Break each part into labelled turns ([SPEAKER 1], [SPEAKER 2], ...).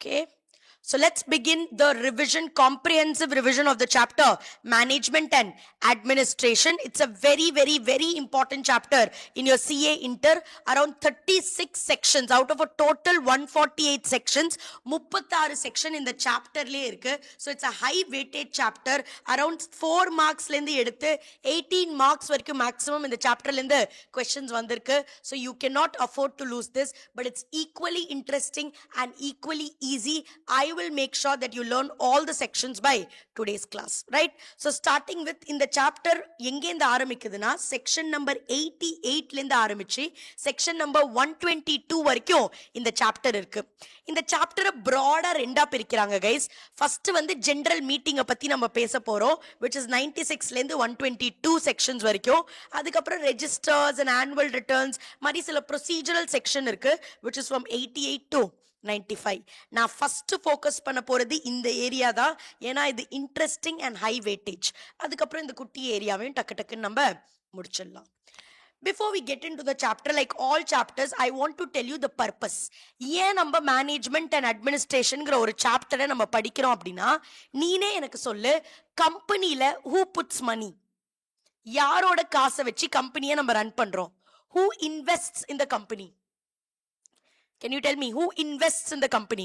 [SPEAKER 1] Okay. So let's begin the revision, comprehensive revision of the chapter, Management and Administration. It's a very, very, very important chapter in your CA Inter. Around 36 sections out of a total 148 sections. 36 section in the chapter. So it's a high weighted chapter. Around 4 marks 18 marks maximum in the chapter questions vandirukku. So you cannot afford to lose this, but it's equally interesting and equally easy. I will make sure that you learn all the sections by today's class, right? So starting with in the chapter எங்க இருந்து ஆரம்பிக்குதுன்னா section number 88 ல இருந்து ஆரம்பிச்சு section number 122 வரைக்கும் இந்த chapter இருக்கு. இந்த chapter broad ரெண்டா பிரிக்கிறாங்க guys. First வந்து general meeting பத்தி நம்ம பேச போறோம், which is 96 ல இருந்து 122 sections வரைக்கும். அதுக்கு அப்புறம் registers and annual returns மாதிரி சில procedural section இருக்கு, which is from 88 to 95. நான் ஃபர்ஸ்ட் ஃபோக்கஸ் பண்ண போறது இந்த ஏரியா தான், ஏன்னா இது இன்ட்ரெஸ்டிங் அண்ட் ஹை வெயிட்டேஜ். அதுக்கப்புறம் இந்த குட்டி ஏரியாவையும் டக்கு டக்குன்னு நம்ம முடிச்சிடலாம். Before we get into the chapter, like all chapters, I want to tell you the purpose. ஏன் நம்ம மேனேஜ்மெண்ட் அண்ட் அட்மினிஸ்ட்ரேஷன்ங்கிற ஒரு சாப்டரை நம்ம படிக்கிறோம் அப்படின்னா, நீனே எனக்கு சொல்லு, கம்பெனியில who puts money, யாரோட காசை வச்சு கம்பெனியை நம்ம ரன் பண்றோம்? Who invests in the company? Can you tell me who invests in the company?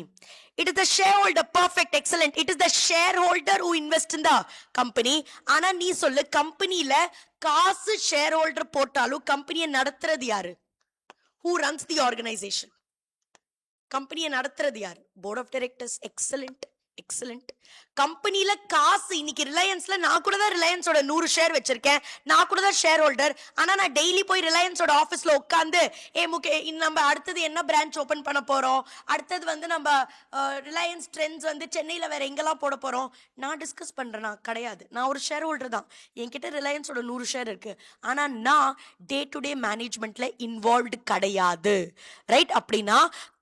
[SPEAKER 1] It is the shareholder. Perfect, excellent. It is the shareholder who invests in the company. ஆனா நீ சொல்லு, கம்பெனில காசு shareholder போட்டாலும் கம்பெனியை நடத்துறது யாரு? Who runs the organization? கம்பெனியை நடத்துறது யாரு? Board of Directors. Excellent, excellent. கம்பெனில காசு இன்னைக்கு ரிலையன்ஸ்ல நான் கூட தான் ரிலையன்ஸோட 100 ஷேர் வச்சிருக்கேன், நான் கூட தான் ஷேர் ஹோல்டர். ஆனா நான் டெய்லி போய் ரிலையன்ஸோட ஆபீஸ்ல உட்காந்து நம்ம அடுத்தது என்ன பிரான்ச் ஓபன் பண்ண போறோம், அடுத்தது வந்து நம்ம ரிலையன்ஸ் ட்ரெண்ட்ஸ் வந்து சென்னையில வேற எங்கெல்லாம் போட போறோம் நான் டிஸ்கஸ் பண்றேனா? கிடையாது. நான் ஒரு ஷேர் ஹோல்டர் தான், என்கிட்ட ரிலையன்ஸோட 100 ஷேர் இருக்கு, ஆனா நான் டே டு டே மேனேஜ்மெண்ட்ல இன்வால்வ்டு கிடையாது, ரைட்? அப்படின்னா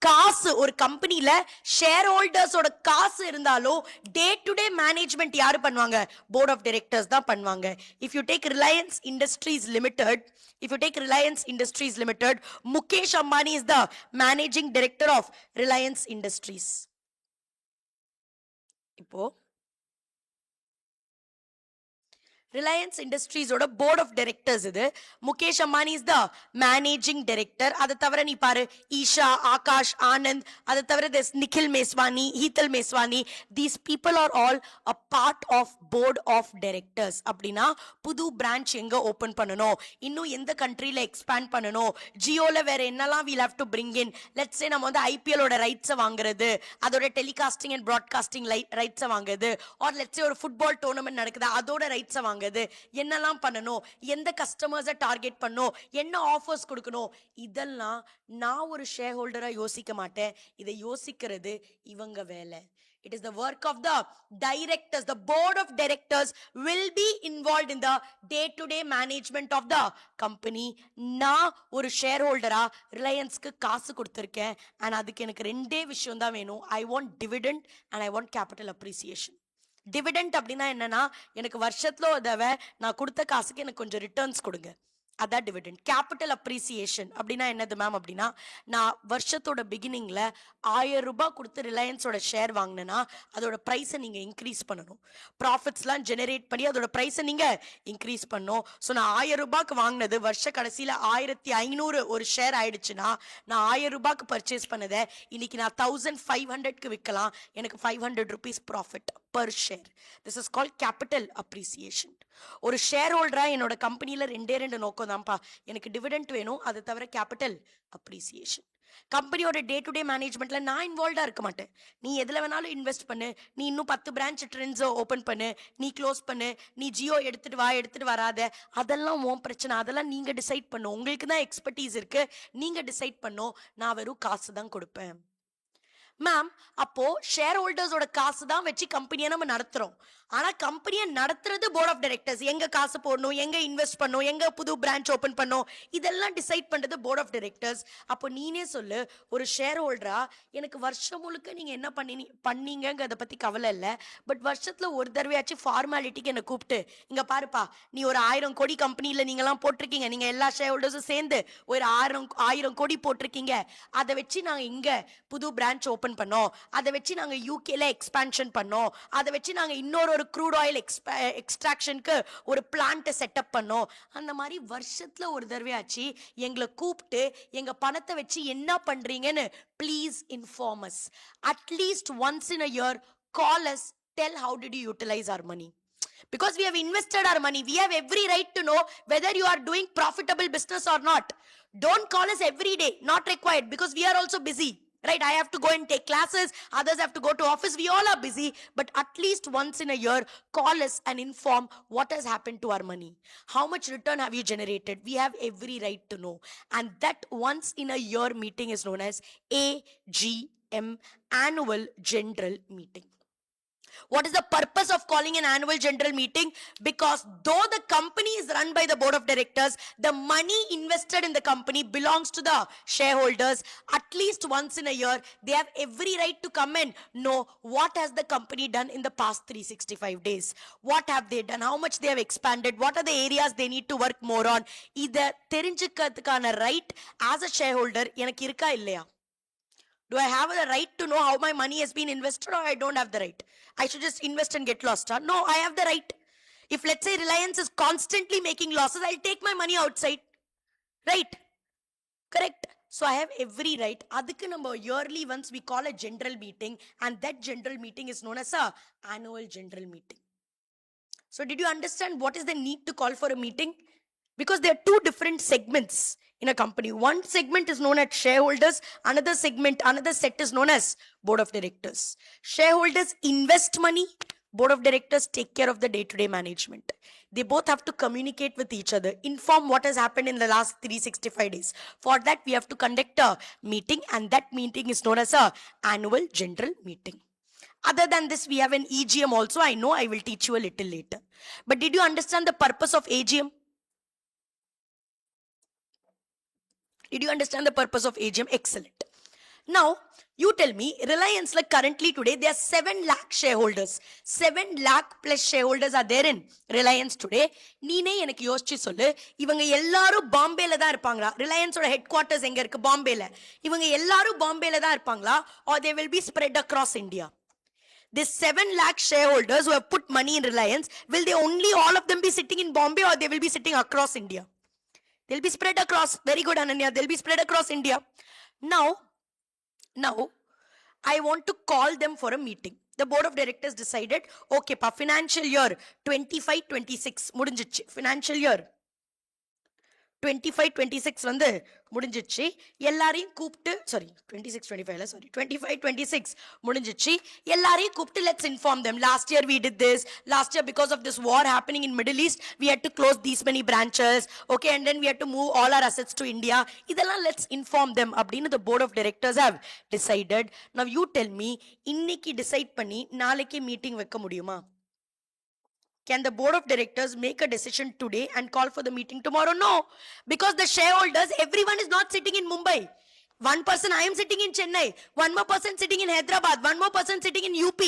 [SPEAKER 1] காசு ஒரு கம்பெனில ஷேர் ஹோல்டர்ஸோட காசு இருந்தாலும் டே டு டே மேனேஜ்மெண்ட் யாரு பண்ணுவாங்க? போர்ட் ஆஃப் டைரக்டர்ஸ் தான் பண்ணுவாங்க. If you take Reliance Industries Limited, Mukesh Ambani is the managing director of Reliance Industries. இப்போ ரிலையன்ஸ் இண்டஸ்ட்ரீஸோட போர்ட் ஆஃப் டைரக்டர்ஸ் இது. Mukesh Ambani is the managing director. அதை தவிர நீ பாரு, ஈஷா, ஆகாஷ், ஆனந்த், அதை தவிர there's Nikhil Meswani, Hetal Meswani. These people are all a part of board of directors. அப்படின்னா புது பிரான்ச் எங்க ஓபன் பண்ணணும், இன்னும் எந்த கண்ட்ரியில எக்ஸ்பேண்ட் பண்ணணும், ஜியோல வேற என்னெல்லாம் we'll have to bring in. let's say நம்ம வந்து ஐபிஎலோட ரைட்ஸை வாங்குறது, அதோட டெலிகாஸ்டிங் அண்ட் ப்ராட்காஸ்டிங் ரைட்ஸை வாங்குறது, ஆர் let's say ஒரு ஃபுட்பால் டோர்னமெண்ட் நடக்குது அதோட ரைட்ஸை வாங்குறது, என்னெல்லாம் பண்ணணும், எந்த கஸ்டமர்ஸை டார்கெட் பண்ணணும், என்ன ஆஃபர்ஸ் கொடுக்கணும், இதெல்லாம் நான் ஒரு ஷேர் ஹோல்டரா யோசிக்க மாட்டேன். இதை யோசிக்கிறது இவங்க வேலை. It is the work of the directors. The board of directors will be involved in the day-to-day management of the company. நான் ஒரு ஷேர் ஹோல்டரா ரிலையன்ஸ்க்கு காசு கொடுத்துருக்கேன், and அதுக்கு எனக்கு ரெண்டே விஷயம் தான் வேணும். I want dividend and I want capital appreciation. Dividend அப்படின்னா என்னன்னா, எனக்கு வருஷத்துல உதவ நான் கொடுத்த காசுக்கு எனக்கு கொஞ்சம் ரிட்டர்ன்ஸ் கொடுங்க, அதான் டிவிடெண்ட். கேபிட்டல் அப்ரிசியேஷன் அப்படின்னா என்னது மேம் அப்படின்னா, நான் வருஷத்தோட பிகினிங்ல 1000 ரூபாய் கொடுத்து ரிலையன்ஸோட ஷேர் வாங்கினேன்னா அதோட ப்ரைஸை நீங்க இன்க்ரீஸ் பண்ணணும், ப்ராஃபிட்ஸ்லாம் ஜெனரேட் பண்ணி அதோட ப்ரைஸை நீங்க இன்க்ரீஸ் பண்ணணும். ஸோ நான் 1000 ரூபாய்க்கு வாங்கினது வருஷ கடைசியில 1500 ஒரு ஷேர் ஆயிடுச்சுன்னா, நான் 1000 ரூபாய்க்கு பர்ச்சேஸ் பண்ணதை இன்னைக்கு நான் 1500க்கு விற்கலாம், எனக்கு 500 rupees profit per share. This is called capital appreciation. ஒரு ஷேர் ஹோல்டரா என்னோட கம்பெனில ரெண்டே நோக்கம் தான்ப்பா, எனக்கு டிவிடெண்ட் வேணும், அது தவிர கேபிட்டல் அப்ரிசியேஷன். கம்பெனியோட டே டு டே மேனேஜ்மெண்ட்ல நான் இன்வால்வ்டா இருக்க மாட்டேன். நீ எதுல வேணாலும் இன்வெஸ்ட் பண்ணு, நீ இன்னும் 10 பிரான்ச் ட்ரெண்ட்ஸ் ஓபன் பண்ணு, நீ க்ளோஸ் பண்ணு, நீ ஜியோ எடுத்துட்டு வராத, அதெல்லாம் உன் பிரச்சனை, அதெல்லாம் நீங்க டிசைட் பண்ணும். உங்களுக்கு தான் எக்ஸ்பர்டீஸ் இருக்கு, நீங்க டிசைட் பண்ணும். நான் வெறும் காசு தான் கொடுப்பேன். மேம், அப்போ ஷேர் ஹோல்டர்ஸோட காசு தான் வச்சு கம்பெனியை நம்ம நடத்துறோம், ஆனா கம்பெனியை நடத்துறது போர்ட் ஆஃப் டைரக்டர்ஸ். எங்க காசு போடணும், எங்க இன்வெஸ்ட் பண்ணணும், எங்க புது பிரான்ச் ஓபன் பண்ணணும், இதெல்லாம் டிசைட் பண்றது போர்ட் ஆஃப் டைரக்டர்ஸ். அப்போ நீனே சொல்லு, ஒரு ஷேர் ஹோல்டரா எனக்கு வருஷம் முழுக்க நீங்க என்ன பண்ணீங்கங்கிறத பத்தி கவலை இல்லை, பட் வருஷத்துல ஒரு தடவையாச்சும் ஃபார்மாலிட்டிக்கு என்ன கூப்பிட்டு, இங்க பாருப்பா நீ ஒரு 1000 கோடி கம்பெனியில நீங்க எல்லாம் போட்டிருக்கீங்க, நீங்க எல்லா ஷேர் ஹோல்டர்ஸும் சேர்ந்து ஒரு 1000 கோடி போட்டிருக்கீங்க, அதை வச்சு நாங்க இங்க புது பிரான்ச் ஓபன் ஓபன் பண்ணோம், அதை வச்சு நாங்க யூகேல எக்ஸ்பான்ஷன் பண்ணோம், அதை வச்சு நாங்க இன்னொரு க்ரூட் ஆயில் எக்ஸ்ட்ராக்ஷனுக்கு ஒரு பிளான்ட் செட்டப் பண்ணோம். அந்த மாதிரி வருஷத்துல ஒரு தடவையாச்சு எங்களை கூப்பிட்டு எங்க பணத்தை வச்சு என்ன பண்றீங்கன்னு please inform us. At least once in a year call us, tell how did you utilize our money, because we have invested our money. We have every right to know whether you are doing profitable business or not. Don't call us every day, not required, because we are also busy, right? I have to go and take classes, others have to go to office, we all are busy. But at least once in a year call us and inform what has happened to our money, how much return have you generated. We have every right to know. And that once in a year meeting is known as AGM, annual general meeting. What is the purpose of calling an annual general meeting? Because though the company is run by the board of directors, the money invested in the company belongs to the shareholders. At least once in a year, they have every right to come and know what has the company done in the past 365 days. What have they done? How much they have expanded? What are the areas they need to work more on? இத தெரிஞ்சுக்கிறதுக்கான right as a shareholder எனக்கு இருக்கா இல்லையா? Do I have the right to know how my money has been invested, or I don't have the right? I should just invest and get lost. Huh? No, I have the right. If let's say Reliance is constantly making losses, I'll take my money outside. Right? Correct? So I have every right. Adukku number yearly once we call a general meeting, and that general meeting is known as a annual general meeting. So did you understand what is the need to call for a meeting? Because there are two different segments in a company. One segment is known as shareholders, another set is known as board of directors. Shareholders invest money, board of directors take care of the day-to-day management. They both have to communicate with each other, inform what has happened in the last 365 days. For that, we have to conduct a meeting, and that meeting is known as a annual general meeting. Other than this, we have an EGM also. I know I will teach you a little later. But did you understand the purpose of AGM? Did you understand the purpose of AGM? Excellent. Now, you tell me, Reliance, like currently today, there are 7 lakh shareholders. 7 lakh plus shareholders are there in Reliance today. நீனே எனக்கு யோசிச்சு சொல்லு, இவங்க எல்லாரும் பாம்பேல தான் இருப்பாங்களா? ரிலையன்ஸோட head quarters எங்க இருக்கு? பாம்பேல. இவங்க எல்லாரும் பாம்பேல தான் இருப்பாங்களா? Or they will be spread across India? This 7 lakh shareholders who have put money in Reliance, will they only all of them be sitting in Bombay, or they will be sitting across India? They'll be spread across. Very good, Ananya. They'll be spread across India. Now, I want to call them for a meeting. The board of directors decided, okay, pa, financial year 25-26 முடிஞ்சிச்சு. Financial year 25-26 வந்து முடிஞ்சிச்சு. எல்லாரையும் கூப்பிட்டு, sorry, 26-25 sorry, 25-26 முடிஞ்சிச்சு. எல்லாரையும் கூப்பிட்டு, let's inform them. Last year we did this. Last year, because of this war happening in Middle East, we had to close these many branches. Okay, and then we had to move all our assets to India. இதெல்லாம் let's inform them அப்படின்னு the board of directors have decided. Now you tell me, இன்னைக்கு decide பண்ணி நாளைக்கு meeting வைக்க முடியுமா? Can the board of directors make a decision today and call for the meeting tomorrow? No, because the shareholders, everyone is not sitting in Mumbai. One person, I am sitting in Chennai. One more person sitting in Hyderabad. One more person sitting in UP.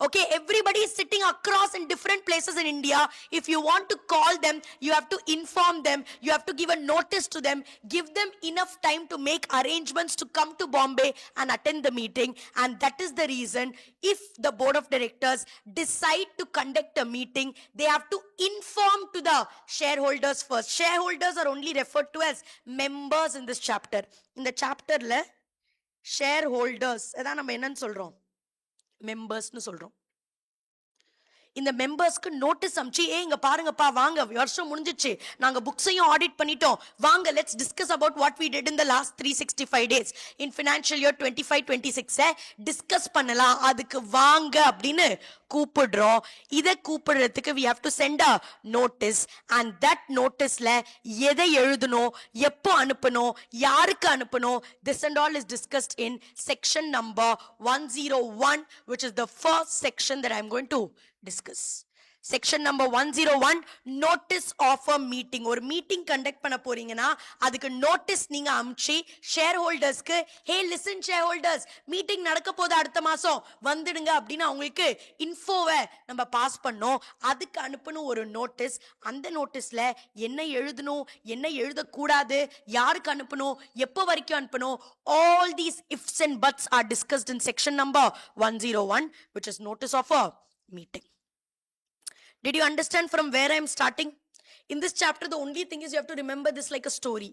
[SPEAKER 1] Okay, everybody is sitting across in different places in India. If you want to call them, you have to inform them. You have to give a notice to them. Give them enough time to make arrangements to come to Bombay and attend the meeting. And that is the reason, if the board of directors decide to conduct a meeting, they have to inform to the shareholders first. Shareholders are only referred to as members in this chapter. In the chapterல shareholders அதான் நம்ம என்னன்னு சொல்றோம்? மெம்பர்ஸ்னு சொல்றோம். இந்த மெம்பர்ஸ்க்கு notice அம்ச்சி, இங்க பாருங்கப்பா, வாங்க, வருஷம் முடிஞ்சிச்சு, நாங்க புக்ஸையும் ஆடிட் பண்ணிட்டோம், வாங்க, let's discuss about what we did in the last 365 days in financial year 25-26 discuss பண்ணலாம், அதுக்கு வாங்க அப்படின்னு கூப்பிடுறோம். இதை கூப்பிடுறதுக்கு we have to send a notice, and that noticeல எதை எழுதணும், எப்போ அனுப்பணும், யாருக்கு அனுப்பணும், this and all is discussed in section number 101, which is the first section that I'm going to discuss. Section number 101, notice of a meeting. ஒரு meeting conduct பண்ண போறீங்கன்னா அதுக்கு நோட்டீஸ் நீங்க அனுப்பிச்சு ஷேர்ஹோல்டர்ஸ்க்கு, ஹே லிசன் ஷேர்ஹோல்டர்ஸ், மீட்டிங் நடக்க போது அடுத்த மாசம் வந்துடுங்க அப்படின்னு அவங்களுக்கு இன்ஃபோவை நம்ம பாஸ் பண்ணோம். அதுக்கு அனுப்பணும் ஒரு நோட்டீஸ். அந்த நோட்டீஸ்ல என்ன எழுதணும், என்ன எழுதக்கூடாது, யாருக்கு அனுப்பணும், எப்போ வரைக்கும் அனுப்பணும், all these ifs and buts are discussed in section number 101, which is notice of a meeting. Did you understand from where I am starting? In this chapter, the only thing is you have to remember this like a story.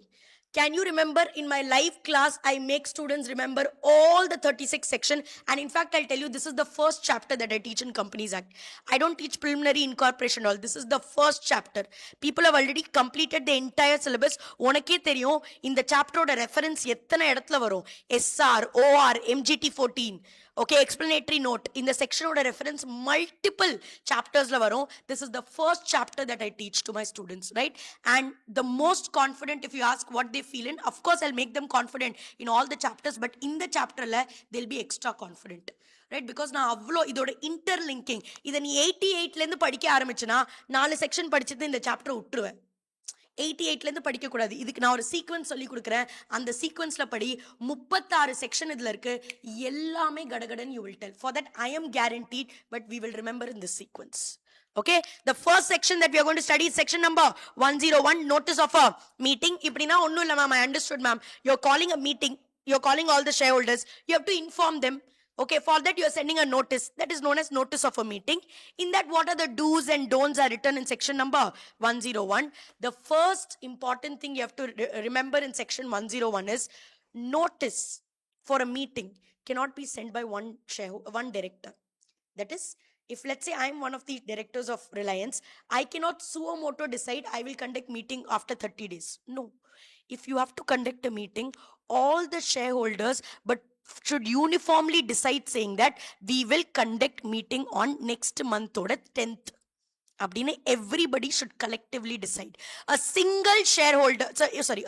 [SPEAKER 1] Can you remember in my live class, I make students remember all the 36 section. And in fact, I'll tell you, this is the first chapter that I teach in Companies Act. I don't teach preliminary incorporation all. This is the first chapter. People have already completed the entire syllabus. உனக்கே தெரியும் இந்த சாப்டரோட reference எத்தனை இடத்துல வரும். SR, OR, MGT 14. Okay, explanatory note. In the section of the reference, multiple chapters la varum. This is the first chapter that I teach to my students, right? And the most confident, if you ask what they feel in, of course, I'll make them confident in all the chapters, but in the chapter, they'll be extra confident. Right? Because na avlo idoda interlinking. Idha nee 88 la irundhu padikka aarambichana 4 section padichithu இந்த chapter விட்டுருவேன். 88 ல இருந்து படிக்க கூடாது. இதுக்கு நான் ஒரு sequence சொல்லி கொடுக்கிறேன். அந்த சீக்வென்ஸ்ல படி 36 செக்ஷன் இதுல இருக்கு. எல்லாமே கடகடன் you will tell. For that I am guaranteed, but we will remember in this sequence. Okay, the first section that we are going to study is section number 101, notice of a meeting. இப்படினா ஒண்ணும் இல்ல ma'am, I understood ma'am. You're calling a meeting, you're calling all the shareholders, you have to inform them. Okay, for that you are sending a notice. That is known as notice of a meeting. In that, what are the do's and don'ts are written in section number 101. The first important thing you have to remember in section 101 is notice for a meeting cannot be sent by one director. That is, if let's say I am one of the directors of Reliance, I cannot suo moto decide I will conduct meeting after 30 days. No. If you have to conduct a meeting, all the shareholders but should uniformly decide saying that we will conduct meeting on next month oda 10th. Abdine everybody should collectively decide. A single shareholder,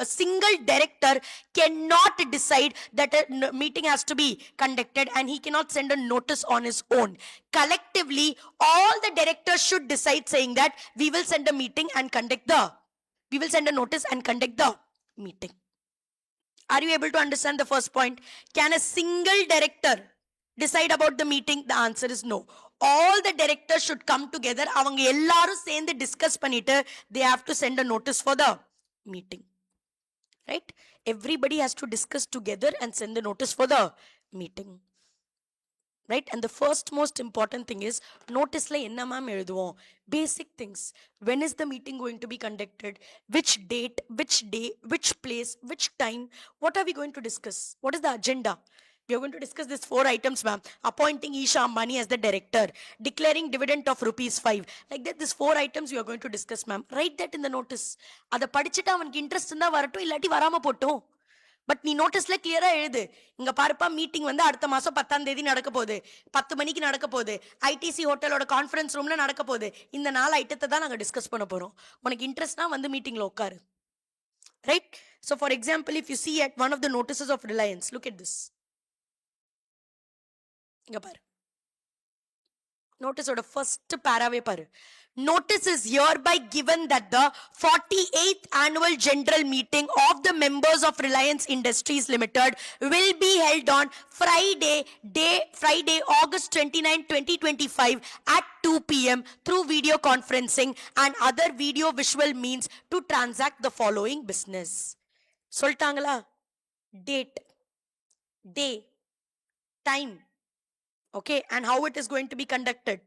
[SPEAKER 1] a single director cannot decide that a meeting has to be conducted and he cannot send a notice on his own. Collectively, all the directors should decide saying that we will send a meeting and we will send a notice and conduct the meeting. Are you able to understand the first point? Can a single director decide about the meeting? The answer is no. All the directors should come together. Avanga ellarum சேர்ந்து discuss பண்ணிட்டு they have to send a notice for the meeting. Right? Everybody has to discuss together and send the notice for the meeting. Right? And the first most important thing is notice la enna ma'am எழுதுவோம். Basic things. When is the meeting going to be conducted? Which date, which day, which place, which time? What are we going to discuss? What is the agenda? We are going to discuss these 4 items, ma'am. Appointing Isha Ambani as the director, declaring dividend of ₹5. Like that, these 4 items you are going to discuss, ma'am. Write that in the notice. Ada padichita avanukku interest இருந்தா வரட்டும், இல்லாட்டி வராம போட்டும். But நீ நோட்டீஸ்ல கிளியரா எழுது. இங்க பாருப்பா, மீட்டிங் வந்து அடுத்த மாசம் 10ஆம் தேதி நடக்க போகுது, 10 மணிக்கு நடக்க போகுது, ஐடிசி ஹோட்டலோட கான்ஃபரன்ஸ் ரூம்ல நடக்க போகுது. இந்த 4 ஐட்டத்தை தான் நாங்க டிஸ்கஸ் பண்ண போறோம். உனக்கு இன்ட்ரெஸ்ட்னா வந்து மீட்டிங்ல உட்காரு. Right? So for example, if you see at one of the notices of Reliance, look at this. இங்க பாரு, நோட்டீஸோட ஃபர்ஸ்ட் பாராவே பாரு. Notice is hereby given that the 48th annual general meeting of the members of Reliance Industries Limited will be held on Friday, August 29, 2025 at 2 p.m. through video conferencing and other video visual means to transact the following business. சொல்லிட்டாங்களா? Date, day, time. Okay, and how it is going to be conducted.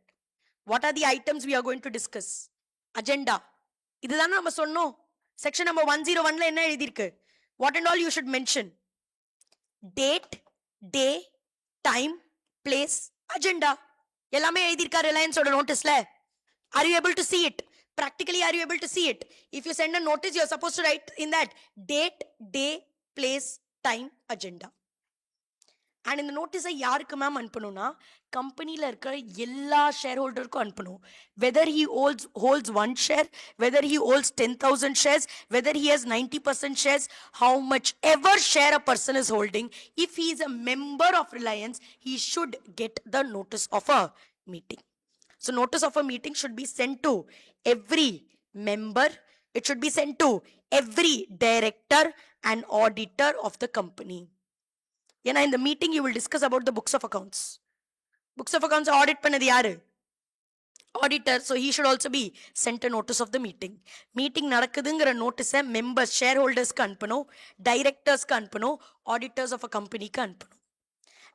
[SPEAKER 1] What are the items we are going to discuss? Agenda. இதுதானே நம்ம சொன்னோம். Section number 101ல என்ன எழுதியிருக்கு? What and all you should mention? Date, day, time, place, agenda. எல்லாமே எழுதியிருக்கா ரிலையன்ஸோட நோட்டீஸ்ல? Are you able to see it? Practically, are you able to see it? If you send a notice, you are supposed to write in that date, day, place, time, agenda. And in the notice யாருக்கு ma'am அனுப்பணும்னா கம்பெனியில் இருக்கிற எல்லா share ஹோல்டருக்கும் அனுப்பணும். Whether he holds 1 share, whether he holds 10,000 shares, whether he has 90% shares, how much ever share a person is holding, if he is a member of Reliance, he should get the notice of a meeting. So notice of a meeting should be sent to every member. It should be sent to every director and auditor of the company. In the meeting you will discuss about the books of accounts. Books of accounts audit பண்ணது யாரு? Auditor. So he should also be sent a notice of the meeting. Meeting நடக்குதுங்கிற நோட்டீஸை members, shareholders க்கு அனுப்பணும், directors க்கு அனுப்பணும், auditors of a company க்கு அனுப்பணும்.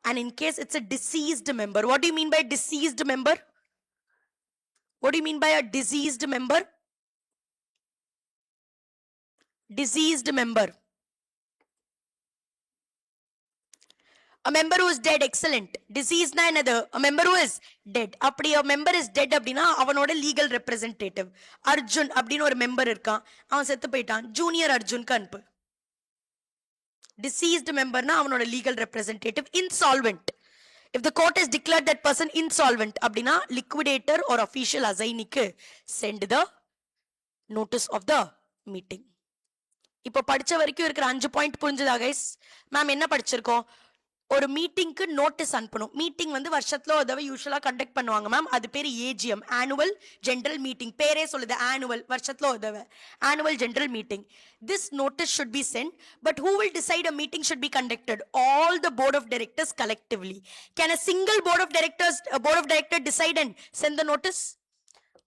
[SPEAKER 1] And in case it's a deceased member, what do you mean by deceased member? What do you mean by a deceased member? Deceased member. A member who is dead. Excellent. Deceased na another. A member who is dead. அப்படி a member is dead அப்படின்னா அவனோட legal representative. Arjun அப்படின்னு ஒரு member இருக்கான், அவன் செத்து போயிட்டான், junior அர்ஜுனுக்கு அனுப்பு. Deceased member na அவனோட legal representative. Insolvent. If the court has declared that person insolvent அப்படின்னா liquidator or official assignee-க்கு send the notice of the meeting. இப்போ படிச்ச வரைக்கும் இருக்கிற 5 பாயிண்ட் புரிஞ்சுதா கைஸ்? மேம் என்ன படிச்சிருக்கோம்? ஒரு மீட்டிங்க்கு நோட்டீஸ் அனுப்பணும். மீட்டிங் வந்து வருஷத்துல ஒரு தடவை யூஷுவலா கண்டக்ட் பண்ணுவாங்க மேம், அது பேர் ஏஜிஎம், ஆனுவல் ஜெனரல் மீட்டிங். பேரே சொல்லுது ஆனுவல், வருஷத்துல ஒரு தடவை annual general meeting. This notice should be sent, but who will decide a meeting should be conducted? All the board of directors collectively. Can a single board of directors decide and send the notice?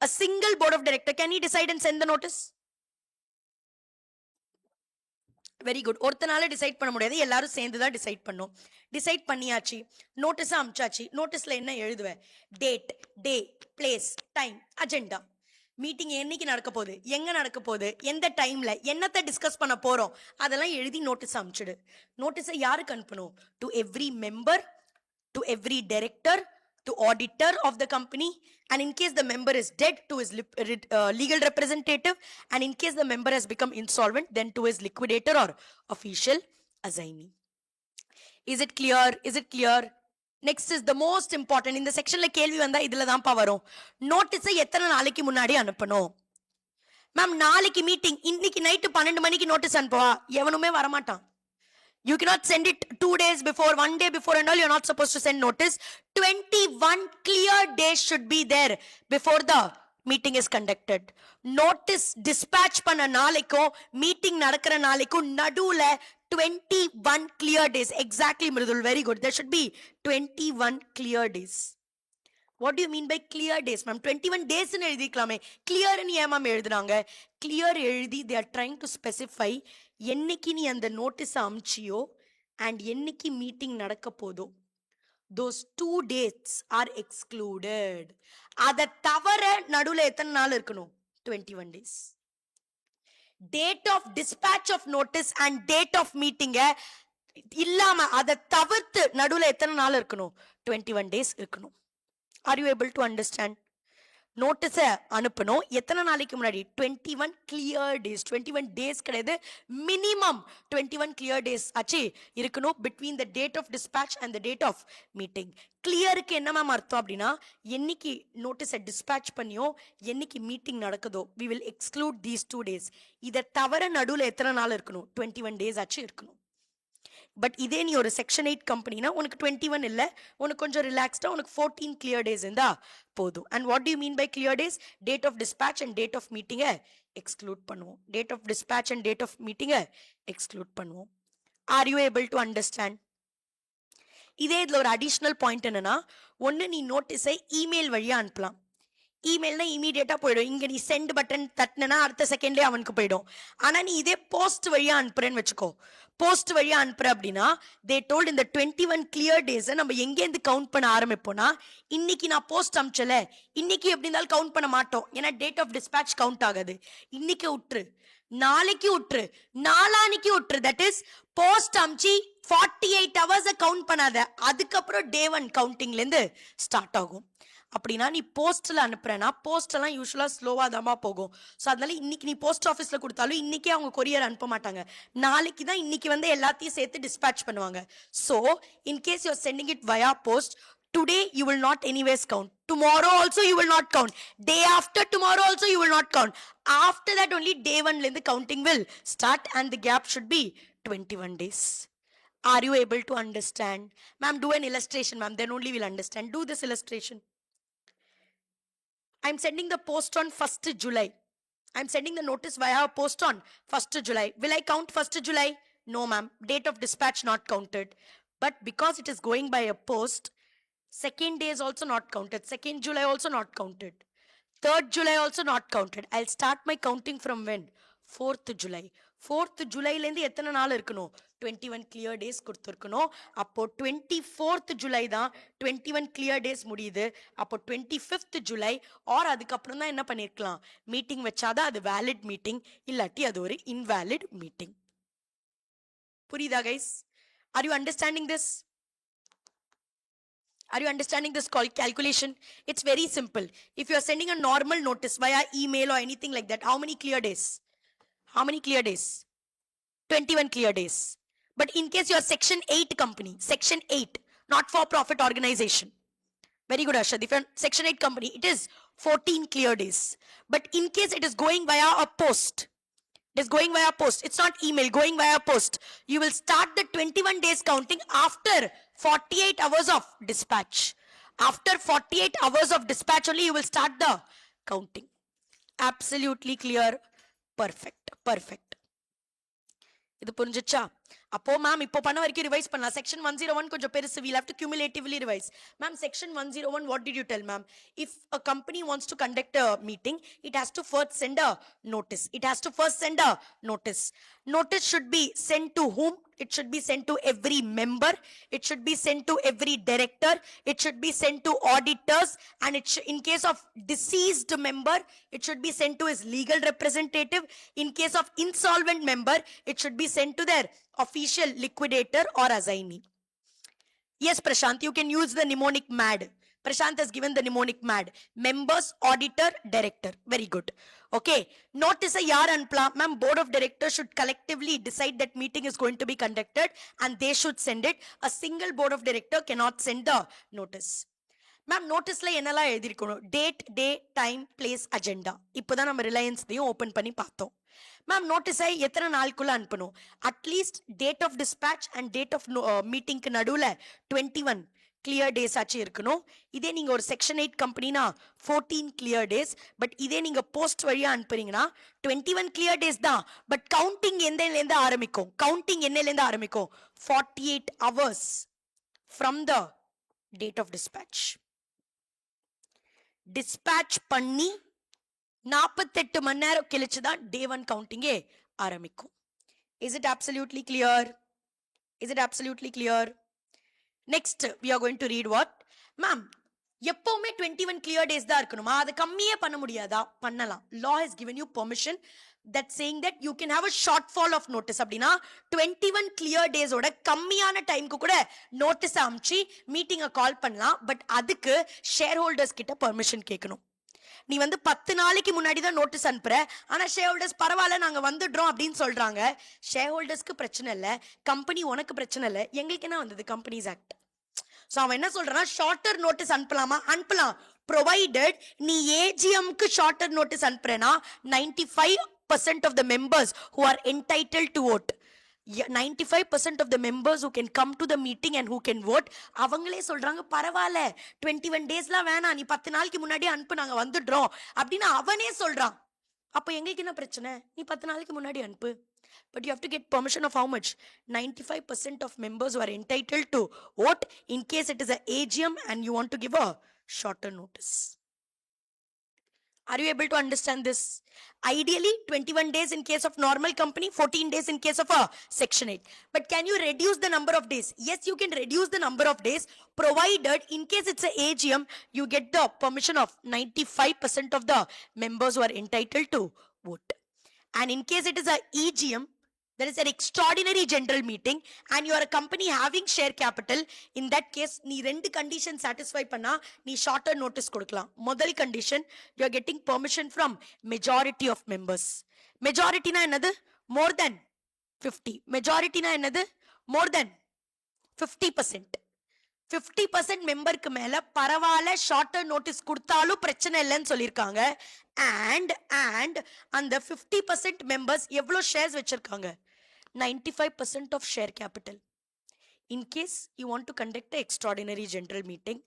[SPEAKER 1] A single board of director, can he decide and send the notice? Very good. ஒருத்தனால decide பண்ண முடியாது, எல்லாரும் சேர்ந்து தான் decide பண்ணும். Decide பண்ணியாச்சு, notice அனுப்பிச்சாச்சு. நோட்டீஸ்ல என்ன எழுதுவேன்? டேட், டே, பிளேஸ், டைம், அஜெண்டா. மீட்டிங் என்னைக்கு நடக்க போகுது, எங்க நடக்க போகுது, எந்த டைம்ல என்னத்தை டிஸ்கஸ் பண்ண போறோம், அதெல்லாம் எழுதி நோட்டீஸ் அனுப்பிச்சிடு. நோட்டீஸை யாருக்கு அனுப்பணும்? To every member, to every director, to auditor of the company, and in case the member is dead, to his legal representative, and in case the member has become insolvent, then to his liquidator or official assignee. Is it clear? Is it clear? Next is the most important. இந்த செக்ஷன்ல கேள்வி வந்தா இதுல தான்ப்பா வரும். நோட்டீஸை எத்தனை நாளைக்கு முன்னாடி அனுப்பணும்? மேம் நாளைக்கு மீட்டிங், இன்னைக்கு நைட்டு 12 மணிக்கு நோட்டீஸ் அனுப்புவா, எவனுமே வரமாட்டான். You cannot send it 2 days before, 1 day before and all. You're not supposed to send notice. 21 clear days should be there before the meeting is conducted. Notice dispatch பண்ண நாளைக்கும் meeting நடக்கிற நாளைக்கும் நடுவுல 21 clear days. Exactly, Mridul. Very good. There should be 21 clear days. What do you mean by clear days, ma'am? 21 days ன்னு எழுதிக்கலாமே, clear ன்னு ஏன் ma'am எழுதுறாங்க? Clear எழுதி they are trying to specify என்னைக்கு நீ அந்த நோட்டீஸ் அனுப்பிச்சியோ and என்னைக்கு மீட்டிங் நடக்க போதோ, those 2 dates are excluded. அதை தவிர நடுவுல எத்தனை நாள் இருக்கணும்? 21 days. Date of dispatch of notice and date of meeting இல்லாம அதை தவிர்த்து நடுவுல எத்தனை நாள் இருக்கணும்? 21 days இருக்கணும். Are you able to understand? நோட்டீஸ அனுப்பணும் எத்தனை நாளைக்கு முன்னாடி? 21 clear days. 21 days கிடையாது, மினிமம் 21 clear days ஆச்சு இருக்கணும் between the date of dispatch and the date of meeting. கிளியருக்கு என்ன மேம் அர்த்தம் அப்படின்னா, என்னைக்கு நோட்டீஸை டிஸ்பேட்ச் பண்ணியோ என்னைக்கு மீட்டிங் நடக்குதோ we will exclude these 2 days. இதை தவிர நடுவில் எத்தனை நாள் இருக்கணும்? 21 days ஆச்சு இருக்கணும். பட் இதே நீ ஒரு செக்ஷன் 8 கம்பெனினா உனக்கு 21 இல்லை, உனக்கு கொஞ்சம் ரிலாக்ஸ்டா உனக்கு 14 கிளியர் டேஸ் இருந்தா போதும். And what do you mean by clear days? Date of dispatch and date of மீட்டிங்கை எக்ஸ்க்ளூட் பண்ணுவோம். Date of dispatch and date of மீட்டிங்கை எக்ஸ்க்ளூட் பண்ணுவோம். Are you able to understand? இதே இதுல ஒரு அடிஷ்னல் பாயிண்ட் என்னன்னா, ஒன்னு நீ நோட்டீஸை இமெயில் வழியா அனுப்பலாம். இமெயில்னா இமீடியட்டா போயிடும். இங்க நீ சென்ட் பட்டன் தட்டினா அடுத்த செகண்ட்லேயே அவனுக்கு போயிடும். ஆனா நீ இதே போஸ்ட் வழியா அனுப்புறேன்னு வச்சுக்கோ, போஸ்ட் வழியா அனுப்புற அப்படின்னா தே டோல்ட் இந்த 21 கிளியர் டேஸ் நம்ம எங்கேருந்து கவுண்ட் பண்ண ஆரம்பிப்போம்னா, இன்னைக்கு நான் போஸ்ட் அனுப்பிச்சல, இன்னைக்கு எப்படி இருந்தாலும் கவுண்ட் பண்ண மாட்டோம், ஏன்னா டேட் ஆஃப் டிஸ்பேட்ச் கவுண்ட் ஆகாது. இன்னைக்கு விட்டுரு, நாளைக்கு விட்டுரு, நாளானிக்கு விட்டுரு. தட் இஸ் போஸ்ட் அமிச்சு 48 hours கவுண்ட் பண்ணாத, அதுக்கப்புறம் டே 1 கவுண்டிங்ல இருந்து ஸ்டார்ட் ஆகும். அப்படின்னா நீ போஸ்ட்ல அனுப்புறேன்னா போஸ்ட் எல்லாம் யூஸ்வலா ஸ்லோவா தாமா போகும். ஸோ அதனால இன்னைக்கு நீ போஸ்ட் ஆஃபீஸ்ல கொடுத்தாலும் இன்னைக்கே அவங்க கொரியர் அனுப்ப மாட்டாங்க, நாளைக்கு தான் இன்னைக்கு வந்து எல்லாத்தையும் சேர்த்து டிஸ்பேட்ச் பண்ணுவாங்க. So in case you are sending it via post, today you will not anyways count, tomorrow also you will not count, day after tomorrow also you will not count. After that only day 1 the counting will start and the gap should be 21 days. Are you able to understand? Ma'am, do an illustration, ma'am, then only we'll understand. Do this illustration. I'm sending the post on 1st July. I'm sending the notice via a post on 1st July. Will I count 1st July? No, ma'am. Date of dispatch not counted. But because it is going by a post, 2nd day is also not counted. 2nd July also not counted. 3rd July also not counted. I'll start my counting from when? 4th July. 4th July லேந்து எத்தனை நாள் இருக்கணும்? 21 clear days கொடுத்திருக்கணும். அப்போ 24th July தான் 21 clear days முடியுது. அப்போ 25th July or அதுக்கப்புறம் தான் என்ன பண்ணிருக்கலாம்? மீட்டிங் வச்சாதான் அது valid meeting, இல்லாட்டி அது ஒரு invalid meeting. புரியுதா guys? Are you understanding this? Are you understanding this calculation? It's very simple. If you are sending a normal notice via email or anything like that, how many clear days? How many clear days? 21 clear days. But in case you are Section 8 company, Section 8, not for profit organization. Very good, Arshad. If you are Section 8 company, it is 14 clear days. But in case it is going via a post, it is going via post. It's not email, going via post. You will start the 21 days counting after 48 hours of dispatch. After 48 hours of dispatch only you will start the counting. Absolutely clear. Perfect. Perfect. இது புரிஞ்சிச்சா? அப்போ ma'am இப்போ பண்ண வரைக்கும் revise பண்ணலாம். Section 101 கொஞ்சம் பெருசு. we'll have to cumulatively revise. Ma'am, section 101, what did you tell, ma'am? If a company wants to conduct a meeting, it has to first send a notice. It has to first send a notice. Notice should be sent to whom? It should be sent to every member. It should be sent to every director. It should be sent to auditors. And in case of deceased member, it should be sent to his legal representative. In case of insolvent member, it should be sent to their official liquidator or assignee. Yes, Prashant, you can use the mnemonic MAD. Prashant has given the mnemonic MAD. Members, auditor, director. Very good. Okay. Notice a yaar anpla. Ma'am, board of directors should collectively decide that meeting is going to be conducted and they should send it. A single board of director cannot send the notice. Ma'am, notice la enala edhirikono. Date, day, time, place, agenda. இப்போதான் நம்ம Reliance தையும் open பண்ணி பார்த்தோம். Ma'am நோட்டீஸை எத்தனை நாளுக்குள்ள அனுப்பணும்? At least date of dispatch and date of மீட்டிங்க்கு நடுவில் 21 clear days ஆச்சு இருக்கணும். இதே நீங்க ஒரு செக்ஷன் 8 கம்பெனினா 14 கிளியர் டேஸ். பட் இதே நீங்க போஸ்ட் வழியா அனுப்புறீங்கன்னா 21 கிளியர் டேஸ் தான். பட் கவுண்டிங் எந்தலேருந்து ஆரம்பிக்கும்? கவுண்டிங் என்னலேருந்து ஆரம்பிக்கும்? 48 hours from the date of dispatch. Dispatch பண்ணி 48 மணி நேரம் கழிச்சு தான் day 1 கவுண்டிங்கே ஆரம்பிக்கும். Is it absolutely clear? Is it absolutely clear? Next, we are going to read what? Ma'am, எப்பவுமே 21 clear days தான் இருக்கணுமா? அது கம்மியே பண்ண முடியாதா? பண்ணலாம். Law has given you permission that saying that you can have a shortfall of notice. அப்படின்னா 21 clear days ஓட கம்மியான டைம்க்கு கூட நோட்டீஸ் அனுப்பிச்சு மீட்டிங்கை கால் பண்ணலாம். பட் அதுக்கு ஷேர் ஹோல்டர்ஸ் கிட்ட பெர்மிஷன் கேட்கணும். நீ வந்து 10 நாளைக்கு முன்னாடி தான் நோட்டீஸ் அனுப்புற, ஆனா ஷேர் ஹோல்டர்ஸ் பரவாயில்ல நாங்க வந்துடுறோம் அப்படின்னு சொல்றாங்க. ஷேர் ஹோல்டர்ஸ்க்கு பிரச்சனை இல்ல, கம்பெனி உனக்கு பிரச்சனை இல்ல, எங்களுக்கு என்ன வந்தது? Companies act. சோ அவன் என்ன சொல்றான்? ஷார்ட்டர் நோட்டீஸ் அனுப்பலாமா? அனுப்பலாம். ப்ரொவைடட் நீ ஏஜிஎம்க்கு ஷார்ட்டர் நோட்டீஸ் அனுப்புறேன்னா 95% of the members who are entitled to vote, 95% of the members who can come to the meeting and who can vote, அவங்களே சொல்றாங்க பரவாயில்ல 21 டேஸ்லாம் வேணாம், நீ 10 நாளைக்கு முன்னாடி அனுப்பு, நாங்க வந்துடுறோம் அப்படின்னு அவனே சொல்றான். அப்போ எங்களுக்கு என்ன பிரச்சனை? நீ 10 நாளைக்கு முன்னாடி அனுப்பு. But you have to get permission of how much? 95% of members who are entitled to vote in case it is a AGM and you want to give a shorter notice. Are you able to understand this? Ideally 21 days in case of normal company, 14 days in case of a section 8. But can you reduce the number of days? Yes, you can reduce the number of days provided in case it's a AGM you get the permission of 95% of the members who are entitled to vote. And in case it is a EGM, there is an extraordinary general meeting and you are a company having share capital, in that case நீ ரெண்டு condition satisfy பண்ணா நீ shorter notice கொடுக்கலாம். முதல் condition, you are getting permission from majority of members. Majority na என்னது? More than 50. Majority na என்னது? More than 50%. 50% மெம்பருக்கு மேல பரவாயில்ல ஷார்ட்டர் நோட்டீஸ் கொடுத்தாலும் பிரச்சனை இல்லைன்னு சொல்லியிருக்காங்க. அண்ட் அந்த 50% மெம்பர்ஸ் எவ்வளவு ஷேர்ஸ் வச்சிருக்காங்க? 95% of share capital. In case you want to conduct an extraordinary general meeting,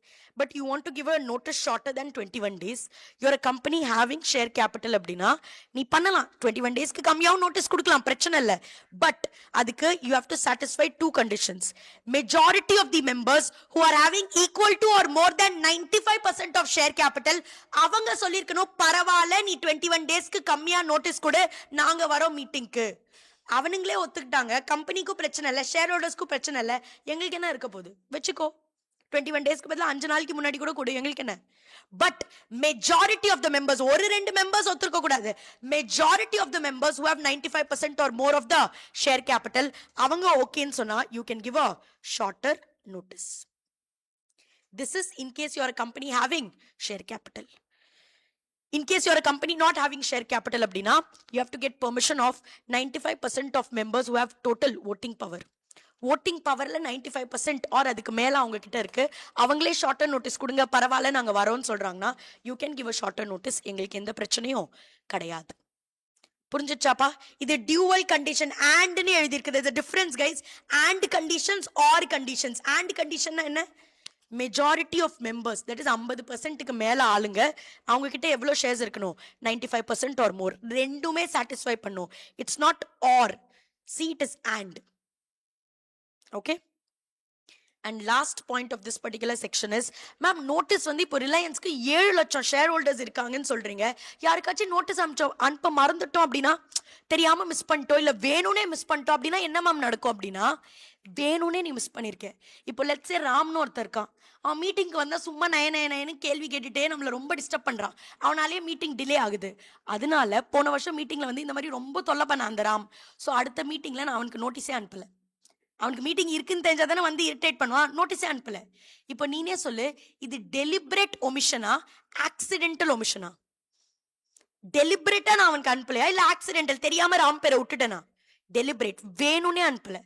[SPEAKER 1] but you want to give a notice shorter than 21 days, you're a company having share capital அப்படினா நீ பண்ணலாம் 21 days க்கு கம்மியாவும் notice கொடுக்கலாம் பிரச்சனை இல்ல. But அதுக்கு you have to satisfy two conditions. Majority of the members who are having equal to or more than 95% of share capital அவங்க சொல்லிருக்கணும் பரவாயில்ல நீ 21 days க்கு கம்மியா notice கொடு நாங்க வரோம் மீட்டிங்க்கு. அவனுங்களே ஒத்துக்கிட்டாங்க, கம்பெனிக்கும் பிரச்சனை இல்லை, ஷேர் ஹோல்டர்ஸ்க்கும் பிரச்சனை இல்லை, எங்களுக்கு என்ன இருக்க போகுது வச்சுக்கோ, 21 டேஸ்க்கு பதிலா 5 நாளைக்கு முன்னாடி கூட கொடு, எங்களுக்கு என்ன. But majority of the members, ஒரு ரெண்டு மெம்பர்ஸ் ஒத்துக்க கூடாது, majority of the members who have 95% or more of the share capital அவங்க ஓகேன்னு சொன்னா you can give a shorter notice. This is in case you are a company having share capital. In case you are a company not having share capital அப்படினா you have to get permission of 95% of members who have total voting power. voting powerல 95% or அதுக்கு மேல அவங்க கிட்ட இருக்கு, அவங்களே shorter notice கொடுங்க பரவாயில்ல நாங்க வரோம்னு சொல்றாங்கன்னா you can give a shorter notice, எங்களுக்கு எந்த பிரச்சனையும் கிடையாது. புரிஞ்சிச்சாப்பா? இது டியூவல் கண்டிஷன் and எழுதி இருக்குது. there's a difference guys, and conditions or conditions. and condition என்ன, majority of members, that is 50%க்கு மேல ஆளுங்க, அவங்க கிட்ட எவ்வளவு ஷேர்ஸ் இருக்கணும், 95% ஆர் மோர், ரெண்டுமே சாட்டிஸ்ஃபை பண்ணும். It's not or, see it is and. Okay. And last point of this particular section is, ma'am notice வந்து இப்போ ரிலையன்ஸ்க்கு 7 லட்சம் ஷேர் ஹோல்டர்ஸ் இருக்காங்கன்னு சொல்றீங்க, யாருக்காச்சும் நோட்டீஸ் அனுப்ப மறந்துட்டோம் அப்படின்னா, தெரியாம மிஸ் பண்ணிட்டோம் இல்ல வேணும்னே மிஸ் பண்ணிட்டோம் அப்படின்னா என்ன மேம் நடக்கும் அப்படின்னா, வேணும்னே நீ மிஸ் பண்ணிருக்க. இப்போ லெட்ஸ் சே ராம்னு ஒருத்தர் இருக்கான், அவன் மீட்டிங்க்கு வந்தா சும்மா நயனு கேள்வி கேட்டுட்டே நம்மள ரொம்ப டிஸ்டர்ப் பண்றான், அவனாலேயே மீட்டிங் டிலே ஆகுது. அதனால போன வருஷம் மீட்டிங்ல வந்து இந்த மாதிரி ரொம்ப தொல்லை பண்ண அந்த ராம், ஸோ அடுத்த மீட்டிங்ல நான் அவனுக்கு நோட்டீஸே அனுப்பல. அவனுக்கு மீட்டிங் இருக்குன்னு தெரிஞ்சாதானே வந்து இரிட்டேட் பண்ணுவான், நோட்டீஸே அனுப்பல. இப்போ நீனே சொல்லு, இது டெலிபரேட் ஒமிஷனா ஆக்சிடென்டல் ஒமிஷனா? டெலிபரேட்டா நான் அவனுக்கு அனுப்பலையா இல்ல ஆக்சிடென்டல் தெரியாம ராம் பேரை விட்டுட்டேனா? டெலிபரேட், வேணும்னே அனுப்பல.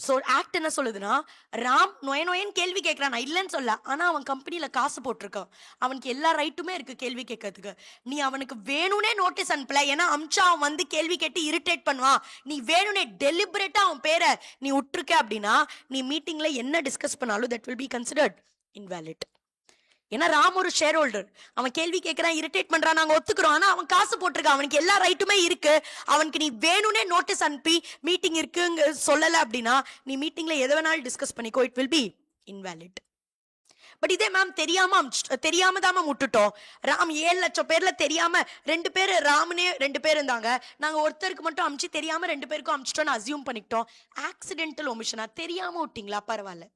[SPEAKER 1] சோ ஆக்ட் என்ன சொல்லுதுன்னா, ராம் நோயன்னு கேள்வி கேட்கறான், நான் இல்லைன்னு சொல்ல, ஆனா அவன் கம்பெனில காசு போட்டிருக்கான், அவனுக்கு எல்லா ரைட்டுமே இருக்கு கேள்வி கேட்கறதுக்கு. நீ அவனுக்கு வேணும்னே நோட்டீஸ் அனுப்பல, ஏன்னா அம்சா அவன் வந்து கேள்வி கேட்டு இரிட்டேட் பண்ணுவான், நீ வேணும்னே டெலிபரேட்டா அவன் பேரை நீ விட்டுருக்க அப்படின்னா, நீ மீட்டிங்ல என்ன டிஸ்கஸ் பண்ணாலும் that will be considered invalid. ஏன்னா ராம் ஒரு ஷேர் ஹோல்டர், அவன் கேள்வி கேட்கறான், இரிட்டேட் பண்றான், நாங்க ஒத்துக்கிறோம், ஆனா அவன் காசு போட்டிருக்கான், அவனுக்கு எல்லா ரைட்டுமே இருக்கு, அவனுக்கு நீ வேணும்னே நோட்டீஸ் அனுப்பி மீட்டிங் இருக்குங்க சொல்லல அப்படின்னா நீ மீட்டிங்ல எதை வேணாலும் டிஸ்கஸ் பண்ணிக்கோ, it will B invalid. But இதே மேம் தெரியாம தான் மேம் விட்டுட்டோம், ராம் 7 லட்சம் பேர்ல தெரியாம 2 பேர் ராமனே 2 பேர் இருந்தாங்க, நாங்க ஒருத்தருக்கு மட்டும் அமிச்சு தெரியாம 2 பேருக்கும் அமிச்சிட்டோம்னு அசியூம் பண்ணிக்கிட்டோம், ஆக்சிடென்டல் ஒமிஷனா, தெரியாம விட்டீங்களா பரவாயில்ல,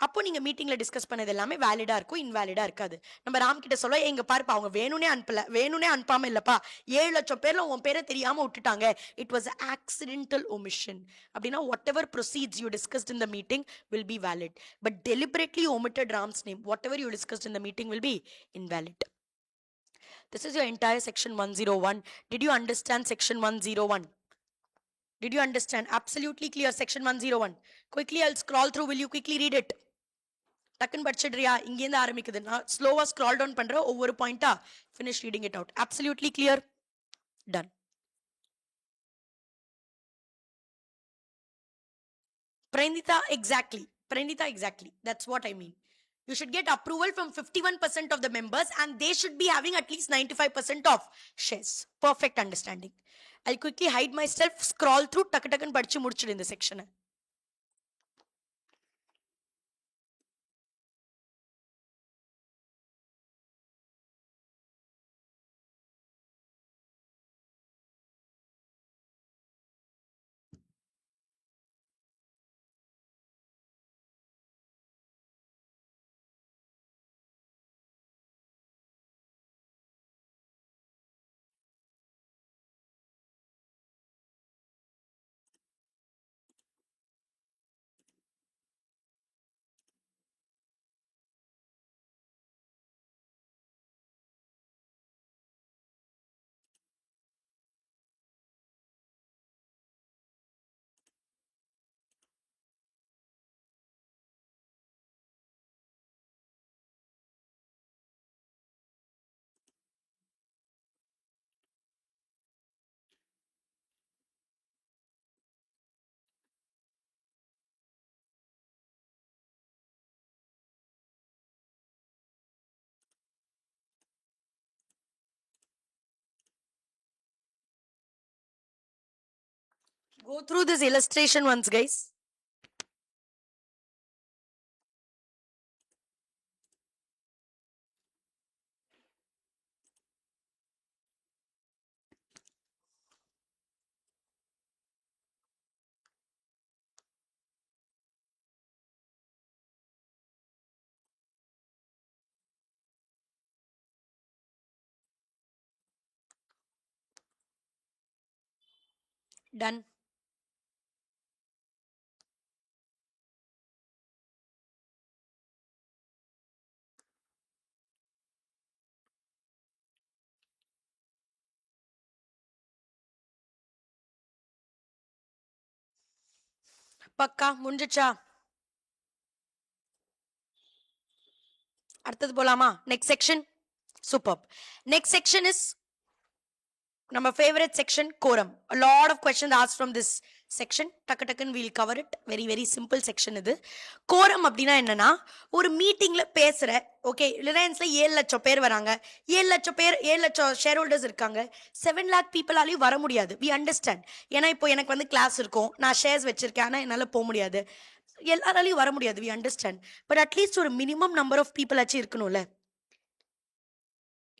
[SPEAKER 1] அப்போ நீங்க மீட்டிங்ல டிஸ்கஸ் பண்ணது எல்லாமே வேலிடா இருக்கும், இன்வாலிடா இருக்காது. நம்ம ராம் கிட்ட சொல்ல, எங்க பாருப்பா அவங்க வேணும்னே அனுப்பல, வேணும்னே அனுப்பாம இல்லப்பா, 7 லட்சம் பேர்ல உன் பேரை தெரியாம விட்டுட்டாங்க, இட் வாஸ் ஆக்சிடென்டல் ஒமிஷன் அப்படின்னா whatever proceeds you discussed in the meeting will be valid, but deliberately omitted Ram's name, whatever you discussed in the meeting will be invalid. This is your entire section 101. Did you understand section 101? Did you understand? Absolutely clear section 101. Quickly I'll scroll through, will you quickly read it? டக்குன்னு படிச்சிடுறியா? இங்கேருந்து ஆரம்பிக்குது, நான் ஸ்லோவா scroll down பண்றேன், ஒவ்வொரு பாயிண்டா finish reading it out. Absolutely clear? Done. Pranita, exactly, that's what I mean. You should get approval from 51% of the members and they should be having at least 95% of shares. Perfect understanding. I'll quickly hide myself, scroll through, டக்குன்னு படிச்சு முடிச்சிடு இந்த செக்ஷனை. Go through this illustration once, guys. Done. பக்கா முடிஞ்சிச்சா? அடுத்தது போலாமா? Next section. Superb. Next section is நம்ம favorite section, quorum. A lot of questions asked from this section. டக்கு டக்குன்னு we'll cover it. Very very simple section இது. quorum அப்படின்னா என்னன்னா, ஒரு மீட்டிங்ல பேசுற, ஓகே, ரிலையன்ஸ்ல 7 லட்சம் பேர் வராங்க, 7 லட்சம் பேர், 7 லட்சம் ஷேர் ஹோல்டர்ஸ் இருக்காங்க, 7 lakh பீப்புளாலையும் வர முடியாது. we understand. ஏன்னா இப்போ எனக்கு வந்து கிளாஸ் இருக்கும், நான் ஷேர்ஸ் வச்சிருக்கேன், ஆனால் என்னால் போக முடியாது, எல்லாராலையும் வர முடியாது. we understand. பட் அட்லீஸ்ட் ஒரு மினிமம் நம்பர் ஆஃப் பீப்புள் ஆச்சு இருக்கணும்ல.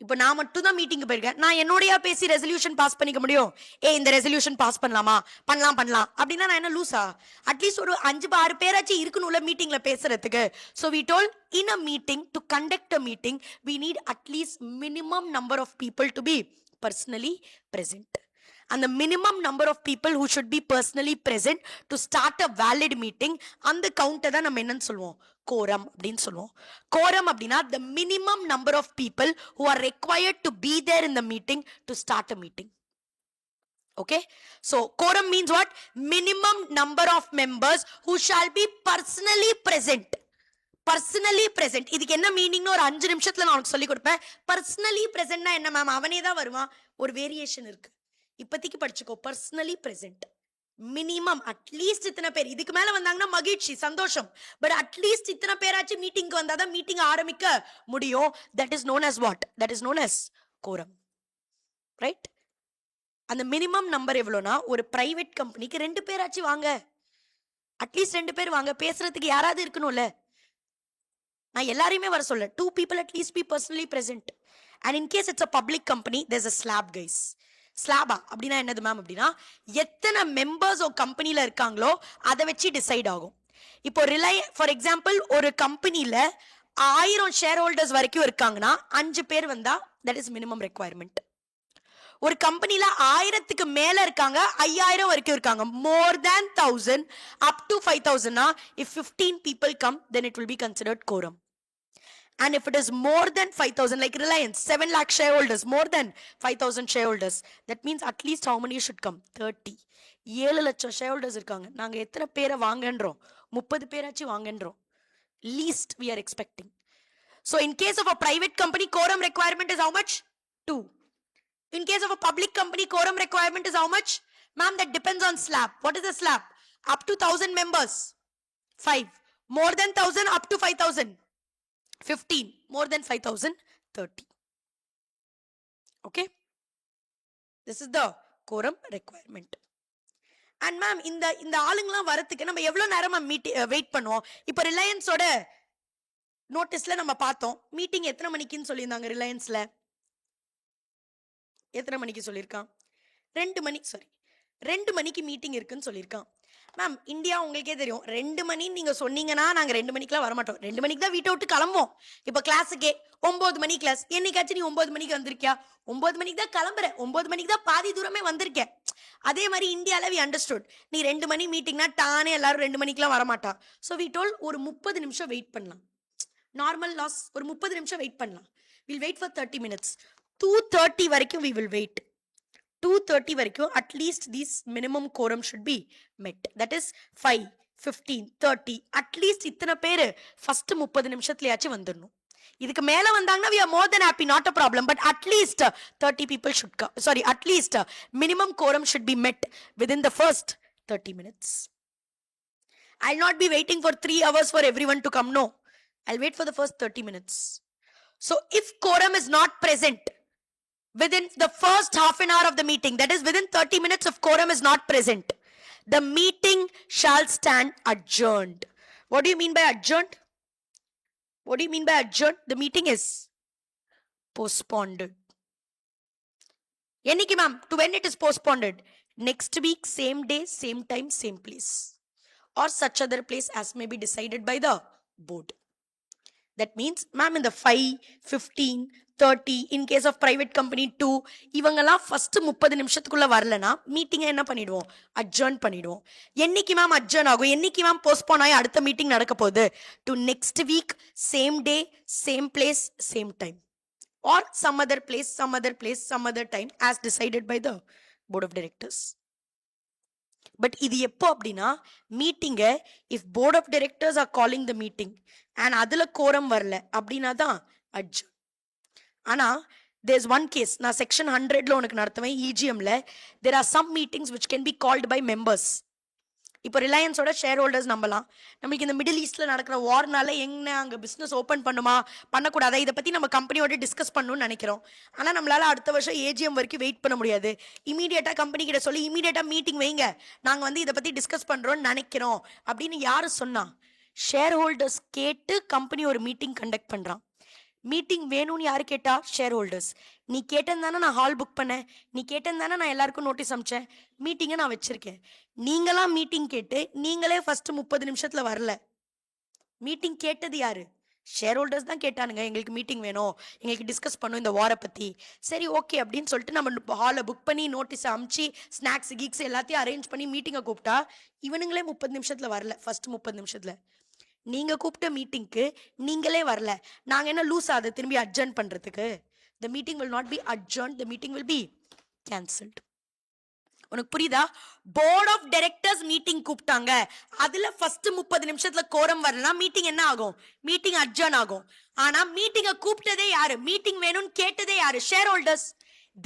[SPEAKER 1] இப்போ நான் மட்டும் தான் மீட்டிங் போயிருக்கேன், நான் என்னோடய பேசி ரெசல்யூஷன் பாஸ் பண்ணிக்க முடியும்? இந்த ரெசல்யூஷன் பாஸ் பண்ணலாமா? பண்ணலாம் அப்படின்னா நான் என்ன லூசா? அட்லீஸ்ட் ஒரு 5-6 பேராச்சும் இருக்கணும்ல மீட்டிங்ல பேசுறதுக்கு. So we toll in a meeting, to conduct a meeting, we need at least minimum number of people to be personally present. And the minimum number of people who should be personally present to start a valid meeting, அந்த கவுண்டை தான் நம்ம என்னன்னு சொல்லுவோம்? quorum அப்படின்னு சொல்லுவோம். quorum அப்படின்னா the minimum number of people who are required to be there in the meeting to start a meeting. Okay, so quorum means what? Minimum number of members who shall be personally present. Personally present. இதுக்கு என்ன மீனிங்னு ஒரு 5 நிமிஷத்துல நான் சொல்லி கொடுப்பேன். Personally பிரசன்ட்னா என்ன ma'am? அவனே தான் வருவான்? ஒரு வேரியேஷன் இருக்கு, இப்போதைக்கு படிச்சுக்கோ. பர்சனலி பிரசன்ட் மினிமம் அட்லீஸ்ட் இத்தனை பேர். இதுக்கு மேல வந்தாங்கன்னா மகிழ்ச்சி, சந்தோஷம். பட் அட்லீஸ்ட் இத்தனை பேராச்சும் மீட்டிங்க்கு வந்தாதான் மீட்டிங் ஆரம்பிக்க முடியும். That is known as what? That is known as quorum, right? அந்த மினிமம் நம்பர் எவ்வளோனா, ஒரு பிரைவேட் கம்பெனிக்கு 2 பேராச்சும் வாங்க, அட்லீஸ்ட் 2 பேர் வாங்க, பேசுறதுக்கு யாராவது இருக்கணும்ல. நான் எல்லாரையுமே வர சொல்ல, 2 people at least be personally present. And in case it's a public company, there's a slab, guys. ஸ்லாபா அப்படின்னா என்னது மேம்? அப்படின்னா எத்தனை மெம்பர்ஸ் ஒரு கம்பெனியில் இருக்காங்களோ அதை வச்சு டிசைட் ஆகும். இப்போ ஃபார் எக்ஸாம்பிள் ஒரு கம்பெனியில் 1000 ஷேர் ஹோல்டர்ஸ் வரைக்கும் இருக்காங்கன்னா 5 பேர் வந்தா தட் இஸ் மினிமம் ரெக்குவயர்மெண்ட். ஒரு கம்பெனியில் 1000க்கு மேல இருக்காங்க, 5000 வரைக்கும் இருக்காங்க, மோர் தேன் 1000 up to 5000, if 15 people come, then it will be considered quorum. And if it is more than 5000, like Reliance, 7 lakh shareholders, more than 5000 shareholders, that means at least how many should come? 30. 7 லட்சம் shareholders இருக்காங்க, நாங்க எத்தனை பேரை வாங்கன்றோம்? 30 பேராச்சும் வாங்கன்றோம். Least we are expecting. So in case of a private company, quorum requirement is how much? 2. In case of a public company, quorum requirement is how much? Ma'am, that depends on slab. What is the slab? Up to 1000 members, 5. More than 1000, up to 5000, 15. More than 5000, 30. Okay, this is the quorum requirement. And ma'am, இந்த ஆளுங்கலாம் வரதுக்கு நம்ம எவ்வளவு நேரமா wait பண்ணுவோம்? இப்போ ரிலையன்ஸோட நோட்டீஸ்ல நம்ம பார்த்தோம், meeting எத்தனை மணிக்குன்னு சொல்லியிருந்தாங்க. ரிலையன்ஸ்ல எத்தனை மணிக்கு சொல்லியிருக்கான்? 2 மணிக்கு மீட்டிங் இருக்குன்னு சொல்லியிருக்கான். மேம், இந்தியா உங்களுக்கே தெரியும், 2 மணின்னு நீங்க சொன்னீங்கன்னா நாங்க 2 மணிக்கெல்லாம் வரமாட்டோம். 2 மணிக்கு தான் வீட்டை விட்டு கிளம்புவோம். இப்போ கிளாஸுக்கே 9 மணி கிளாஸ், என்னைக்காச்சும் நீ 9 மணிக்கு வந்திருக்கியா? 9 மணிக்கு தான் கிளம்புற, 9 மணிக்கு தான் பாதி தூரமே வந்திருக்கேன். அதே மாதிரி இந்தியாவில் வி அண்டர்ஸ்டுட், நீ 2 மணி மீட்டிங்னா டானே எல்லாரும் 2 மணிக்கெல்லாம் வரமாட்டா. ஸோ வி டோல் ஒரு 30 நிமிஷம் வெயிட் பண்ணலாம். நார்மல் லாஸ் ஒரு 30 நிமிஷம் வெயிட் பண்ணலாம். Will wait for 30 minutes. 2:30 வரைக்கும் we will wait. 2:30 வரைக்கும் at least these minimum quorum should be met. That is 5, 15, 30. At least இத்தனை பேர் ஃபர்ஸ்ட் 30 நிமிஷத்துலயாச்சும் வந்துடணும். இதுக்கு மேல வந்தாங்கன்னா we are more than happy, not a problem. But at least 30 people should come. Sorry, at least minimum quorum should be met within the first 30 minutes. I'll not be waiting for 3 hours for everyone to come. No, I'll wait for the first 30 minutes. So if quorum is not present within the first half an hour of the meeting, that is within 30 minutes, if quorum is not present, the meeting shall stand adjourned. What do you mean by adjourned? What do you mean by adjourned? The meeting is postponed. Enniki ma'am, to when it is postponed? Next week, same day, same time, same place, or such other place as may be decided by the board. That means ma'am, in the 5, 15, 30, in case of private company 2, இவங்கெல்லாம் first 30 நிமிஷத்துக்குள்ள வரலனா மீட்டிங்கை என்ன பண்ணிடுவோம்? Adjourn பண்ணிடுவோம். என்னைக்கு ma'am adjourn ஆகும்? என்னைக்கு மேம் போஸ்ட்போன் ஆகி அடுத்த மீட்டிங் நடக்க போகுது? To next week, same day, same place, same time, or some other place, some other place, some other time as decided by the board of directors. But இது எப்போ அப்படின்னா, மீட்டிங்க if board of directors are calling the meeting and அதுல quorum வரல அப்படின்னா தான் adjourn. ஆனா there is one case, நான் செக்ஷன் 100ல உனக்கு நடத்துவேன் EGMல, there are some meetings which can be called by members. இப்போ ரிலையன்ஸோட ஷேர் ஹோல்டர்ஸ் நம்பலாம். நம்மளுக்கு இந்த மிடில் ஈஸ்ட்ல நடக்கிற வார்னால எங்க அங்கே பிஸ்னஸ் ஓப்பன் பண்ணுமா பண்ணக்கூடாதா இதை பற்றி நம்ம கம்பெனியோட டிஸ்கஸ் பண்ணணும்னு நினைக்கிறோம். ஆனால் நம்மளால அடுத்த வருஷம் ஏஜிஎம் வரைக்கும் வெயிட் பண்ண முடியாது. இமீடியட்டாக கம்பெனி கிட்ட சொல்லி இமீடியட்டாக மீட்டிங் வைங்க, நாங்கள் வந்து இதை பற்றி டிஸ்கஸ் பண்ணுறோம்னு நினைக்கிறோம் அப்படின்னு யாரு சொன்னா? ஷேர் ஹோல்டர்ஸ் கேட்டு கம்பெனி ஒரு மீட்டிங் கண்டக்ட் பண்ணுறான். மீட்டிங் வேணும்னு யாரு கேட்டா? Share holders. நீ கேட்டதானே நான் ஹால் புக் பண்ணேன், நீ கேட்டதானே நான் எல்லாருக்கும் நோட்டீஸ் அமிச்சேன், மீட்டிங்கை நான் வச்சிருக்கேன். நீங்களாம் மீட்டிங் கேட்டு நீங்களே ஃபர்ஸ்ட் 30 நிமிஷத்துல வரல. மீட்டிங் கேட்டது யாரு? ஷேர் ஹோல்டர்ஸ் தான் கேட்டானுங்க, எங்களுக்கு மீட்டிங் வேணும், எங்களுக்கு டிஸ்கஸ் பண்ணும் இந்த வாரை பத்தி. சரி ஓகே அப்படின்னு சொல்லிட்டு நம்ம ஹாலை புக் பண்ணி நோட்டீஸ் அமிச்சு ஸ்நாக்ஸ் கீக்ஸ் எல்லாத்தையும் அரேஞ்ச் பண்ணி மீட்டிங்கை கூப்பிட்டா இவனுங்களே 30 நிமிஷத்துல வரல. ஃபர்ஸ்ட் 30 நிமிஷத்துல நீங்க கூப்பிட்ட மீட்டிங்க்கு நீங்களே வரல, நாங்க என்ன லூஸ் ஆகுது திரும்பி அட்ஜர்ன் பண்றதுக்கு? the meeting will not be adjourned, the meeting will be cancelled. உனக்கு புரியுதா? போர்ட் ஆஃப் டைரக்டர்ஸ் மீட்டிங் கூப்பிட்டாங்க, அதுல ஃபர்ஸ்ட் 30 நிமிஷத்துல கோரம் வரலாம், மீட்டிங் என்ன ஆகும்? மீட்டிங் அட்ஜர்ன் ஆகும். ஆனா மீட்டிங்கை கூப்பிட்டதே யாரு? மீட்டிங் வேணும்னு கேட்டதே யாரு? Share holders.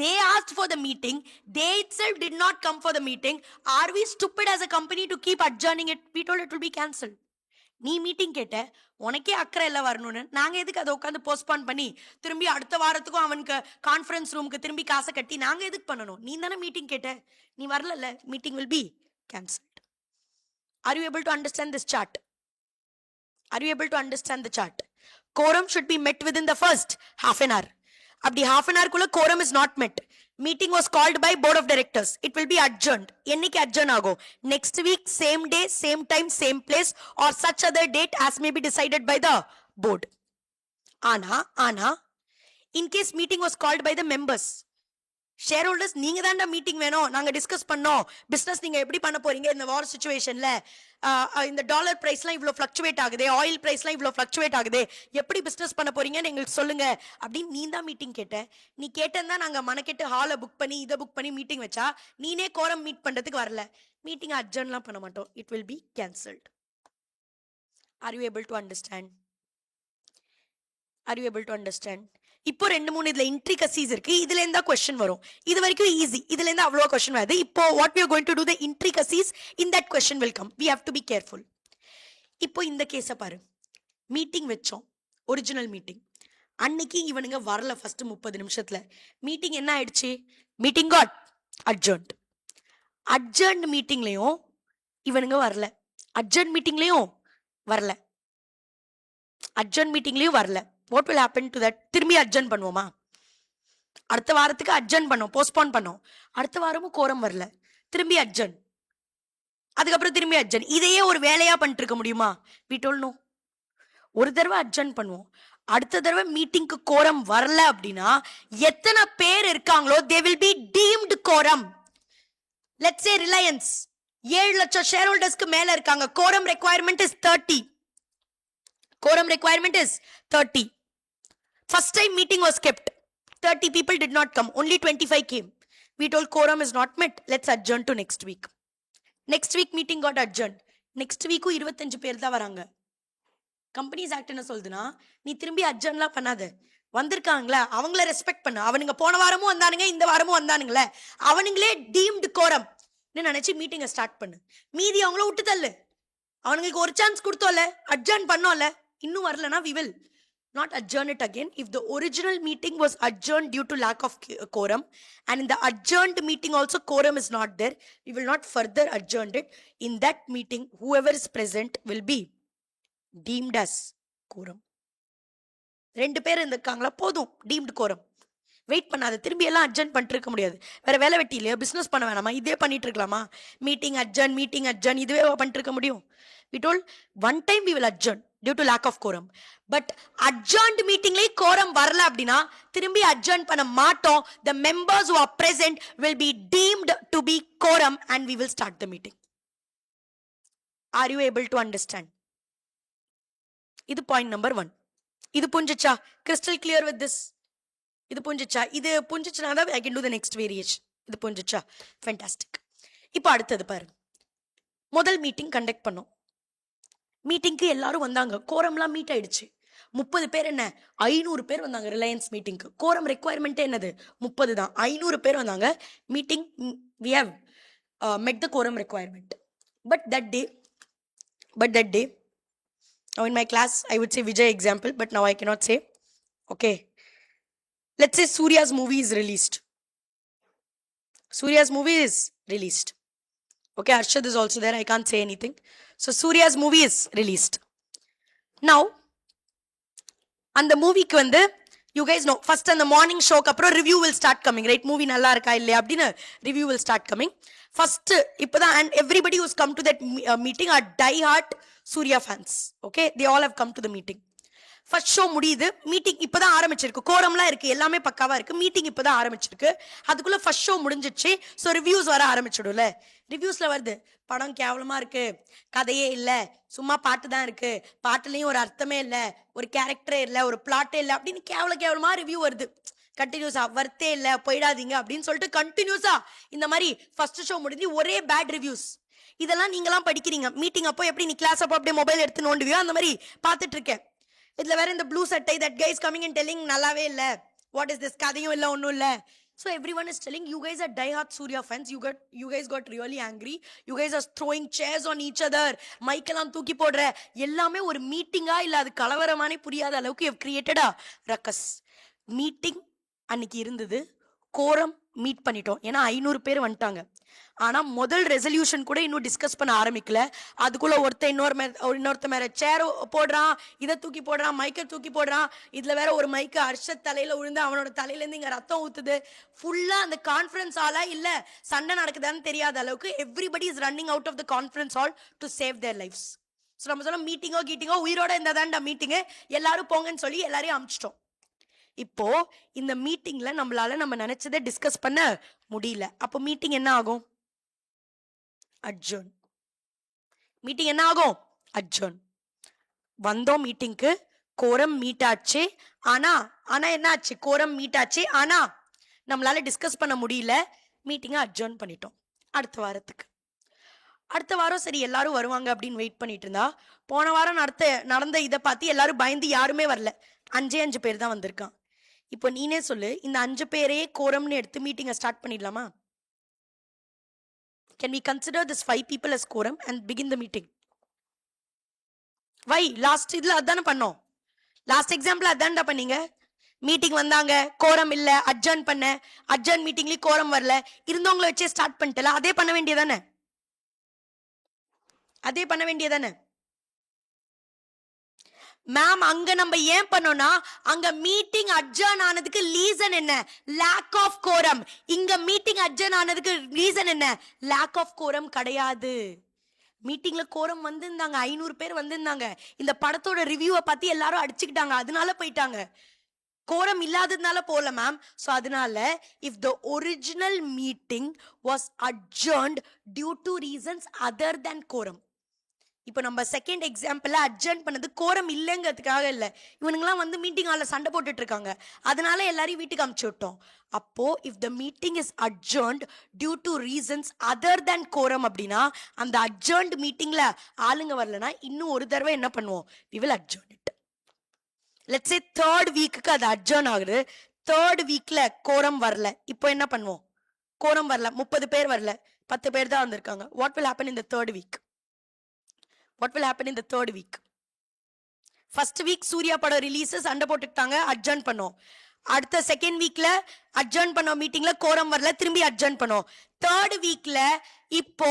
[SPEAKER 1] They asked for the meeting, they itself did not come for the meeting. Are we stupid as a company to keep adjourning it? We told it will be cancelled. நீ meeting கேட்ட, உனக்கே அக்கறை இல்லை வரணும்னு, நாங்க எதுக்கு அதை உட்காந்து போஸ்ட்பான் பண்ணி திரும்பி அடுத்த வாரத்துக்கும் அவனுக்கு கான்ஃபரன்ஸ் ரூமுக்கு திரும்பி காசை கட்டி நாங்க எதுக்கு பண்ணணும்? நீ தானே மீட்டிங் கேட்ட, நீ வரல, meeting will be cancelled. Are you able to understand this chart? Are you able to understand the chart? Quorum should be met within the first half an hour. அப்படி half an hour குள்ள quorum is not met, meeting was called by board of directors, it will be adjourned. என்னைக்கு adjourn ஆகும்? next week, same day, same time, same place, or such other date as may be decided by the board. ஆனா in case meeting was called by the members, share holders நீங்க தான்டா meeting வேணும், நாங்க discuss பண்ணோம் business நீங்க எப்படி பண்ண போறீங்க இந்த வார் சிச்சுவேஷன்ல, இந்த டாலர் பிரைஸ்லாம் இவ்வளோ ஃபிளக்சுவேட் ஆகுது, ஆயில் பிரைஸ்லாம் இவ்வளோ ஃபிளக்சுவேட் ஆகுது, எப்படி பிசினஸ் பண்ண போறீங்கன்னு எங்களுக்கு சொல்லுங்க அப்படின்னு நீ தான் மீட்டிங் கேட்ட. நீ கேட்டா நாங்க மனக்கெட்டு ஹாலை புக் பண்ணி இதை புக் பண்ணி மீட்டிங் வச்சா நீனே கோரம் மீட் பண்றதுக்கு வரல, மீட்டிங் அட்ஜர்ன்லாம் பண்ண மாட்டோம், it will B cancelled. R you able to understand? R you able to understand? இப்போ 2-3 இதுல இன்ட்ரிகசிஸ் இருக்கு, இதுல இருந்தா கொஸ்டின் வரும். இது வரைக்கும் ஈஸி, இதுல இருந்து அவ்வளோ கொஸ்டின் வருது. இப்போ what we are going to do, the intricacies in that question will come, we have to be careful. இப்போ இந்த கேஸை பாரு, மீட்டிங் வச்சோம், ஒரிஜினல் மீட்டிங் அன்னைக்கு இவனுங்க வரல. ஃபர்ஸ்ட் 30 நிமிஷத்துல மீட்டிங் என்ன ஆயிடுச்சு? Meeting got adjourned. அட்ஜர்ன்ட் மீட்டிங்லயும் இவனுங்க வரல, அட்ஜர்ன்ட் மீட்டிங்லயும் வரல, அட்ஜர்ன்ட் மீட்டிங்லயும் வரல. what will happen to that? திரும்பி அட்ஜர்ன் பண்ணுவோமா? அடுத்த வாரத்துக்கு அட்ஜர்ன் பண்ணோம், போஸ்ட்போன் பண்ணோம், அடுத்த வாரமும் கோரம் வரல, திரும்பி அட்ஜர்ன், அதுக்கப்புறம் திரும்பி அட்ஜர்ன். இதையே ஒரு வேலையா பண்ணிட்டு இருக்க முடியுமா? we told no. ஒரு தடவை அட்ஜர்ன் பண்ணுவோம், அடுத்த தடவை மீட்டிங்க்கு கோரம் வரல அப்படின்னா எத்தனை பேர் இருக்காங்களோ they will be deemed quorum. let's say Reliance 7 லட்சம் ஷேர் ஹோல்டர்ஸ்க்கு மேல இருக்காங்க, quorum requirement is 30. quorum requirement is 30. First time meeting was kept, 30 people did not come, only 25 came. We told quorum is not met, let's adjourn to next week. Next week meeting got adjourned. next week 25 பேர் தான் வராங்க. Companies act என்ன சொல்லுதுன்னா, நீ திரும்பி அட்ஜர்ன்லாம் பண்ணாத, வந்திருக்காங்களா அவங்கள ரெஸ்பெக்ட் பண்ணு, அவனுங்க போன வாரமும் வந்தானுங்க இந்த வாரமும் வந்தானுங்களே, அவனுங்களே டீம்டு கோரம் நினைச்சு மீட்டிங்கை ஸ்டார்ட் பண்ணு, மீதி அவங்கள விட்டு தள்ளு. அவனுங்களுக்கு ஒரு சான்ஸ் கொடுத்தோம்ல, அட்ஜர்ன் பண்ணோம்ல, இன்னும் வரலனா we will not adjourn it again. If the original meeting was adjourned due to lack of quorum, and in the adjourned meeting also quorum is not there, we will not further adjourn it. In that meeting, whoever is present will be deemed as quorum. 2 பேர் இருக்காங்களா, போதும், deemed quorum. Wait பண்ணாத, திரும்பி எல்லாம் adjourn பண்ணிட்டு இருக்க முடியாது. வேற வேலை வெட்டி இல்லையா, பிசினஸ் பண்ண வேணாமா, இதே பண்ணிட்டு இருக்கலாமா? மீட்டிங் அட்ஜர்ன் இதுவே பண்ணிட்டு இருக்க முடியும். We told one time we will adjourn due to lack of quorum. But adjourned meetingல quorum வரல அப்படினா திரும்பி adjourn பண்ண மாட்டோம். The members who are present will be deemed to be quorum and we will start the meeting. Are you able to understand? இது point number 1. இது புரிஞ்சுச்சா? Crystal clear with this? இது புரிஞ்சுச்சா? இது புரிஞ்சுச்சுனா தான் I can do the next variation. இது புரிஞ்சுச்சா? Fantastic. இப்போ அடுத்தது பாரு. முதல் மீட்டிங் கண்டக்ட் பண்ணோம். மீட்டிங்க்கு எல்லாரும் வந்தாங்க. கோரம்லாம் மீட் ஆயிடுச்சு. 30 பேர் என்ன 500 பேர் வந்தாங்க ரிலையன்ஸ் மீட்டிங்க்கு. கோரம் ரெக்வயர்மெண்ட்டே என்னது 30 தான். 500 பேர் வந்தாங்க meeting. we have met the quorum requirement. But that day now in my class I would say Vijay example, but now I cannot say. Okay, let's say Surya's movie is released. Okay, Arshad is also there, I can't say anything. So Surya's movie is released. Now and the movie ku vandu you guys know first on the morning show ku appo review will start coming, right? Movie nalla iruka illaya appadina review will start coming first. Ipoda and everybody who's come to that meeting are die hard Surya fans. Okay, they all have come to the meeting. First show முடியுது, meeting இப்பதான் ஆரம்பிச்சிருக்கு, கோரம்லாம் இருக்கு, எல்லாமே பக்காவா இருக்கு, meeting இப்பதான் ஆரம்பிச்சிருக்கு. அதுக்குள்ள ஃபர்ஸ்ட் ஷோ முடிஞ்சிச்சு. ஸோ ரிவ்யூஸ் வர ஆரம்பிச்சிடும்ல. ரிவ்யூஸ்ல வருது, படம் கேவலமா இருக்கு, கதையே இல்லை, சும்மா பாட்டு தான் இருக்கு, பாட்டுலையும் ஒரு அர்த்தமே இல்லை, ஒரு கேரக்டரே இல்லை, ஒரு பிளாட்டே இல்லை அப்படின்னு கேவலமா ரிவ்யூ வருது. கண்டினியூஸா வர்த்தே இல்லை, போயிடாதீங்க அப்படின்னு சொல்லிட்டு கண்டினியூஸா இந்த மாதிரி ஃபர்ஸ்ட் ஷோ முடிஞ்சு ஒரே பேட் ரிவ்யூஸ். இதெல்லாம் நீங்களாம் படிக்கிறீங்க. மீட்டிங் அப்போ எப்படி நீ கிளாஸ் அப்போ அப்படியே மொபைல் எடுத்து நோண்டுவியோ அந்த மாதிரி பார்த்துட்டு இருக்கேன். இதுல வேற இந்த ப்ளூ சட்டை that guy is coming and telling நல்லாவே இல்ல, what is this, கதையும் இல்ல ஒண்ணும் இல்ல. So everyone is telling you guys are die hard Surya fans. You guys got really angry. You guys are throwing chairs on each other. Mic எல்லாம் தூக்கி போடுற, எல்லாமே ஒரு மீட்டிங்கா இல்ல அது கலவரமானே புரியாத அளவுக்கு you have created a ruckus. Meeting அன்னைக்கு இருந்தது, கோரம் மீட் பண்ணிட்டோம், ஏன்னா 500 பேர் வந்துட்டாங்க. ஆனா முதல் ரெசல்யூஷன் கூட இன்னும் டிஸ்கஸ் பண்ண ஆரம்பிக்கல. அதுக்குள்ள இன்னொருத்த மேல சேர் போடுறான், இதை தூக்கி போடுறான், மைக்கை தூக்கி போடுறான். இதுல வேற ஒரு மைக்கு அர்ஷத் தலையில விழுந்து அவனோட தலையில இருந்து இங்க ரத்தம் ஊத்துது. ஃபுல்லா அந்த கான்ஃபரன்ஸ் ஹாலா இல்ல சண்டை நடக்குதான்னு தெரியாத அளவுக்கு everybody is running out of the conference hall to save their lifes. So நம்ம சொல்ல மீட்டிங்கோ உயிரோட இருந்தாதான்டா மீட்டிங்கு, எல்லாரும் போங்கன்னு சொல்லி எல்லாரையும் அமிச்சிட்டோம். இப்போ இந்த மீட்டிங்ல நம்ம நினைச்சதை டிஸ்கஸ் பண்ண முடியல. அப்போ மீட்டிங் என்ன ஆகும்? அட்ஜர்ன். மீட்டிங் என்ன ஆகும்? அட்ஜர்ன். வந்தோம் மீட்டிங்க்கு, கோரம் மீட் ஆச்சு. ஆனா என்ன ஆச்சு? கோரம் மீட் ஆச்சு, ஆனா நம்மளால டிஸ்கஸ் பண்ண முடியல. மீட்டிங்கை அட்ஜர்ன் பண்ணிட்டோம் அடுத்த வாரம். சரி எல்லாரும் வருவாங்க அப்படின்னு வெயிட் பண்ணிட்டு இருந்தா, போன வாரம் நடந்த இதை பார்த்து எல்லாரும் பயந்து யாருமே வரல. 5 பேர் தான் வந்திருக்கான். இப்போ நீனே சொல்லு, இந்த 5 பேரே கோரம்னு எடுத்து மீட்டிங்கை ஸ்டார்ட் பண்ணிடலாமா? Can we consider this 5 people as quorum and begin the meeting? Why? Last idla adana பண்ணோம். லாஸ்ட் எக்ஸாம்பிள் அதான்டா பண்ணீங்க. மீட்டிங் வந்தாங்க, கோரம் இல்ல, அட்ஜர்ன் பண்ண, அட்ஜர்ன் மீட்டிங்ல கோரம் வரல, இருந்தவங்களை வச்சே ஸ்டார்ட் பண்ணிட்டல. அதே பண்ண வேண்டியதானே? மேம் அங்க நம்ம ஏன் பண்ணோம்னா, அங்க மீட்டிங் அட்ஜர்ன் ஆனதுக்கு ரீசன் என்ன? லேக் ஆஃப் கோரம். இங்க மீட்டிங் அட்ஜர்ன் ஆனதுக்கு ரீசன் என்ன? லேக் ஆஃப் கோரம் கிடையாது. மீட்டிங்ல கோரம் வந்திருந்தாங்க, 500 பேர் வந்திருந்தாங்க. இந்த படத்தோட ரிவ்யூவை பார்த்து எல்லாரும் அடிச்சுக்கிட்டாங்க, அதனால போயிட்டாங்க. கோரம் இல்லாததுனால போல மேம். ஸோ அதனால if the original meeting was adjourned due to reasons other than quorum. இப்போ நம்ம செகண்ட் எக்ஸாம்பிள் அட்ஜர்ன் பண்ணது கோரம் இல்லைங்கிறதுக்காக இல்லை, இவனுங்களாம் வந்து மீட்டிங் ஹாலில் சண்டை போட்டுட்டு இருக்காங்க, அதனால எல்லாரையும் வீட்டுக்கு அனுப்பிச்சு விட்டோம். அப்போ if the meeting is adjourned due to reasons other than quorum அப்படின்னா, அந்த அட்ஜர்ன்ட் மீட்டிங்ல ஆளுங்க வரலன்னா இன்னும் ஒரு தடவை என்ன பண்ணுவோம்? we will adjourn it. let's say third வீக்குக்கு அது அட்ஜர்ன் ஆகுது. தேர்ட் வீக்ல கோரம் வரல, இப்போ என்ன பண்ணுவோம்? கோரம் வரல, 30 பேர் வரல, 10 பேர் தான் வந்திருக்காங்க. what will happen in the third week? What will happen in the third week? First week Suriya படம் ரிலீஸஸ் சண்டை போட்டுக்கிட்டாங்க, அட்ஜர்ன் பண்ணோம். அடுத்த செகண்ட் வீக்ல அட்ஜர்ன் பண்ண மீட்டிங்ல கோரம் வரல, திரும்பி அட்ஜர்ன் பண்ணோம். தேர்ட் வீக்ல இப்போ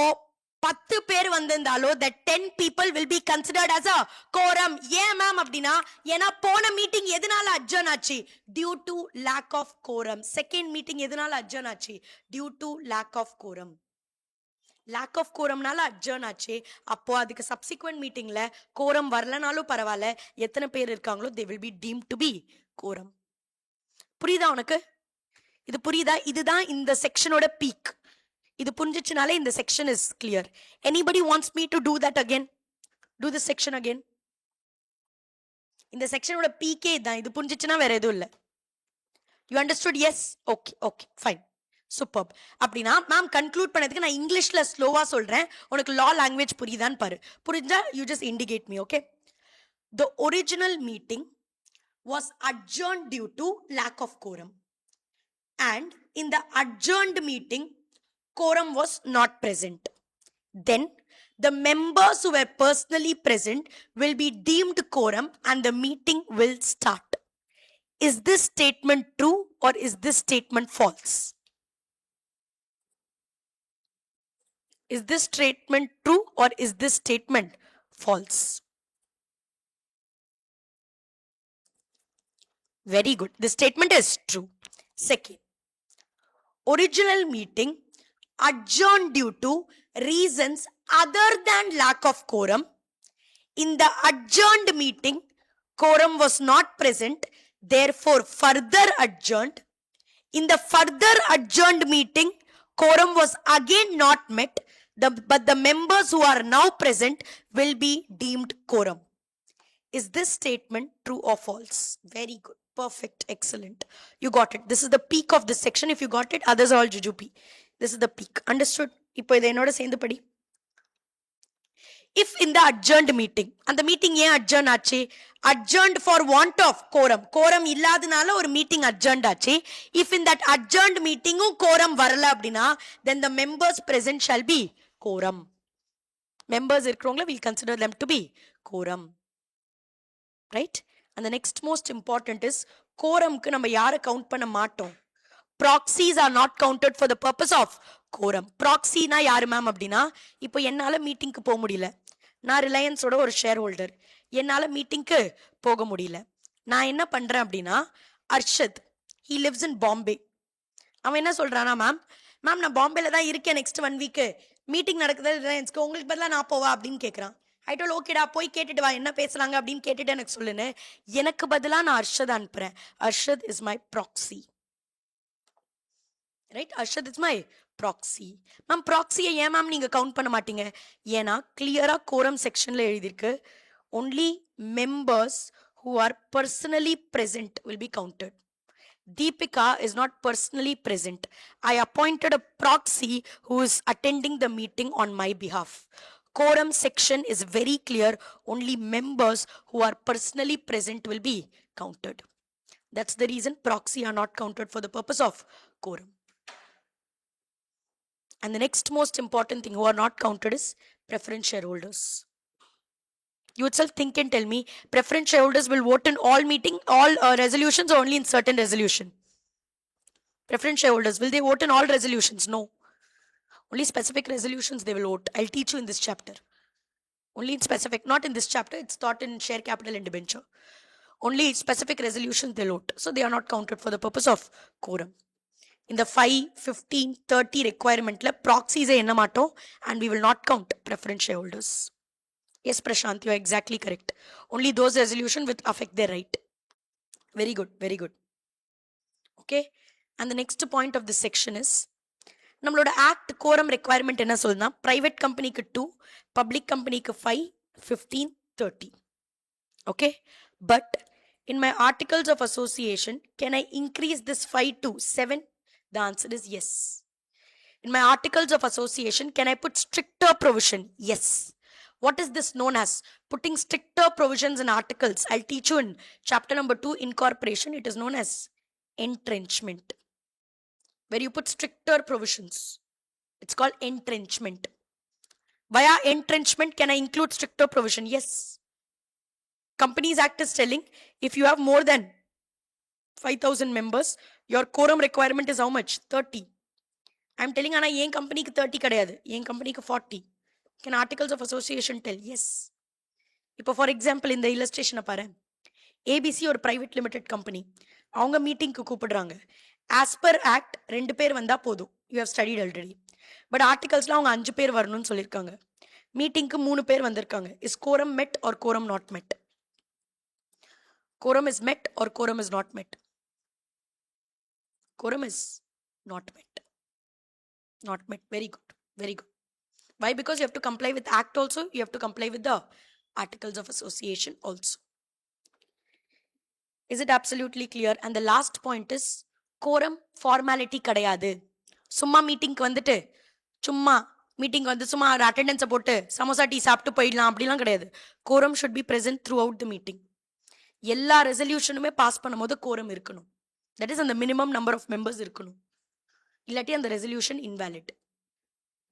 [SPEAKER 1] 10 பேர் வந்திருந்தாலோ that 10 people will be considered as a quorum. ஏன் மேம் அப்படின்னா, ஏன்னா போன மீட்டிங் எதனால அட்ஜர்ன் ஆச்சு? Due to lack of quorum. Second meeting எதனால அட்ஜர்ன் ஆச்சு? Due to lack of quorum. Lack of கோரம்னால அட்ஜர்ன் ஆச்சு. அப்போ அதுக்கு சப்சிக்வெண்ட் மீட்டிங்ல கோரம் வரலனாலும் பரவாயில்ல, எத்தனை பேர் இருக்காங்களோ they will be deemed to be கோரம். புரியுதா உனக்கு? இது புரியுதா? இதுதான் இந்த செக்ஷனோட பீக். இது புரிஞ்சிச்சுனாலே இந்த section is clear. Anybody wants me to do that again? Do this section again. இந்த செக்ஷனோட பீக்கே தான். இது புரிஞ்சிச்சுனா வேற எதுவும் இல்லை. You understood? Yes, okay okay fine, super. அப்படின்னா மேம் கன்க்ளூட் பண்ணதுக்கு நான் இங்கிலீஷ்ல ஸ்லோவா சொல்றேன், உனக்கு லா லாங்குவேஜ் புரியுதான்னு பாரு. புரிஞ்சா you just indicate me. Okay. The original meeting was adjourned due to lack of quorum, and in the adjourned meeting quorum was not present. Then the members who were personally present will be deemed quorum and the meeting will start. Is this statement true or is this statement false? Is this statement true or is this statement false? Very good. This statement is true. Second, original meeting adjourned due to reasons other than lack of quorum. In the adjourned meeting, quorum was not present, therefore further adjourned. In the further adjourned meeting, quorum was again not met, but the members who are now present will be deemed quorum. Is this statement true or false? Very good. Perfect. Excellent. You got it. This is the peak of this section. If you got it, others are all jujupi. This is the peak. Understood? இப்போ இதை என்னோட சேர்ந்து படி. If in the adjourned meeting, அந்த meeting ஏன் adjourn ஆச்சு? Adjourned for want of quorum. Quorum இல்லாதனால ஒரு மீட்டிங் அட்ஜர்ன்ட் ஆச்சு. If in that adjourned meetingum quorum வரல அப்படின்னா, then the members present shall be quorum. Members இருக்கிறவங்கள we'll consider them to be quorum. Right? And the next most important is quorumக்கு நம்ம யாரை count பண்ண மாட்டோம். Proxies are not counted for the purpose of quorum. Proxyனா யாரு ma'am அப்படின்னா, இப்போ என்னால மீட்டிங்க்கு போக முடியல, நான் ரிலையன்ஸோட ஒரு ஷேர் ஹோல்டர், என்னால மீட்டிங்க்கு போக முடியல, நான் என்ன பண்றேன் அப்படின்னா, Arshad he lives in Bombay, அவன் என்ன சொல்றானா, மேம் நான் பாம்பேல தான் இருக்கேன், நெக்ஸ்ட் 1 வீக் மீட்டிங் நடக்குது ரிலையன்ஸ்க்கு, உங்களுக்கு பதிலாக நான் போவா அப்படின்னு கேட்குறான். ஐட்டோல் ஓகேடா, போய் கேட்டுட்டு வா என்ன பேசுறாங்க அப்படின்னு கேட்டுட்டு எனக்கு சொல்லுன்னு. எனக்கு பதிலாக நான் அர்ஷத் அனுப்புறேன். Arshad is my proxy. Right? Arshad is my proxy. Ma'am ப்ராக்சியை ஏன் மேம் நீங்க கவுண்ட் பண்ண மாட்டீங்க? ஏன்னா கிளியரா கோரம் செக்ஷன்ல எழுதியிருக்கு, only members who are personally present will be counted. Deepika is not personally present. I appointed a proxy who is attending the meeting on my behalf. Quorum section is very clear, only members who are personally present will be counted. That's the reason proxy are not counted for the purpose of quorum. And the next most important thing who are not counted is preference shareholders. You itself think and tell me, preference shareholders will vote in all resolutions or only in certain resolution? Preference shareholders, will they vote in all resolutions? No. Only specific resolutions they will vote. I'll teach you in this chapter. Only in specific, not in this chapter, it's taught in share capital and debenture. Only specific resolutions they'll vote. So they are not counted for the purpose of quorum. In the 5, 15, 30 requirement, proxies enna maattom, and we will not count preference shareholders. Yes, Prashant, you are exactly correct. Only those resolutions will affect their right. Very good, very good. Okay. And the next point of this section is, நம்மளோட act கோரம் requirement என்ன சொல்லுனா, private கம்பெனிக்கு 2, public கம்பெனிக்கு 5, 15, 30. Okay. But in my articles of association can I increase this 5 to 7? The answer is yes. In my articles of association, can I put stricter provision? Yes. What is this known as? Putting stricter provisions in articles. I'll teach you in chapter number 2, incorporation. It is known as entrenchment. Where you put stricter provisions. It's called entrenchment. Via entrenchment, can I include stricter provision? Yes. Companies Act is telling if you have more than 5,000 members, your quorum requirement is how much? 30. I'm telling Anna, yen company ku 30 kadayadu. Yen company ku 40. Can articles of association tell? Yes. இப்போ for example இந்த illustration பாரு. ABC ஒரு private limited company. அவங்க மீட்டிங்க்கு கூப்பிடுறாங்க. As per act 2 பேர் வந்தா போதும். You have studied already. But articlesல அவங்க 5 பேர் வரணும்னு சொல்லிருக்காங்க. மீட்டிங்க்கு 3 பேர் வந்திருக்காங்க. Is quorum met or quorum not met? Quorum is met or quorum is not met? Quorum is not met. Not met. Very good. Very good. Why? Because you have to comply with act also. You have to comply with the articles of association also. Is it absolutely clear? And the last point is quorum formality kadayadu. சும்மா மீட்டிங்க்கு வந்துட்டு சும்மா meeting வந்து சும்மா அட்டெண்டன்ஸை போட்டு samosa tea சாப்பிட்டு போயிடலாம் அப்படிலாம் கிடையாது. Quorum should be present throughout the meeting. எல்லா ரெசல்யூஷனுமே பாஸ் பண்ணும்போது கோரம் இருக்கணும். தட் இஸ் அந்த மினிமம் நம்பர் ஆஃப் மெம்பர்ஸ் இருக்கணும். இல்லாட்டி அந்த ரெசல்யூஷன் இன்வேலிட்.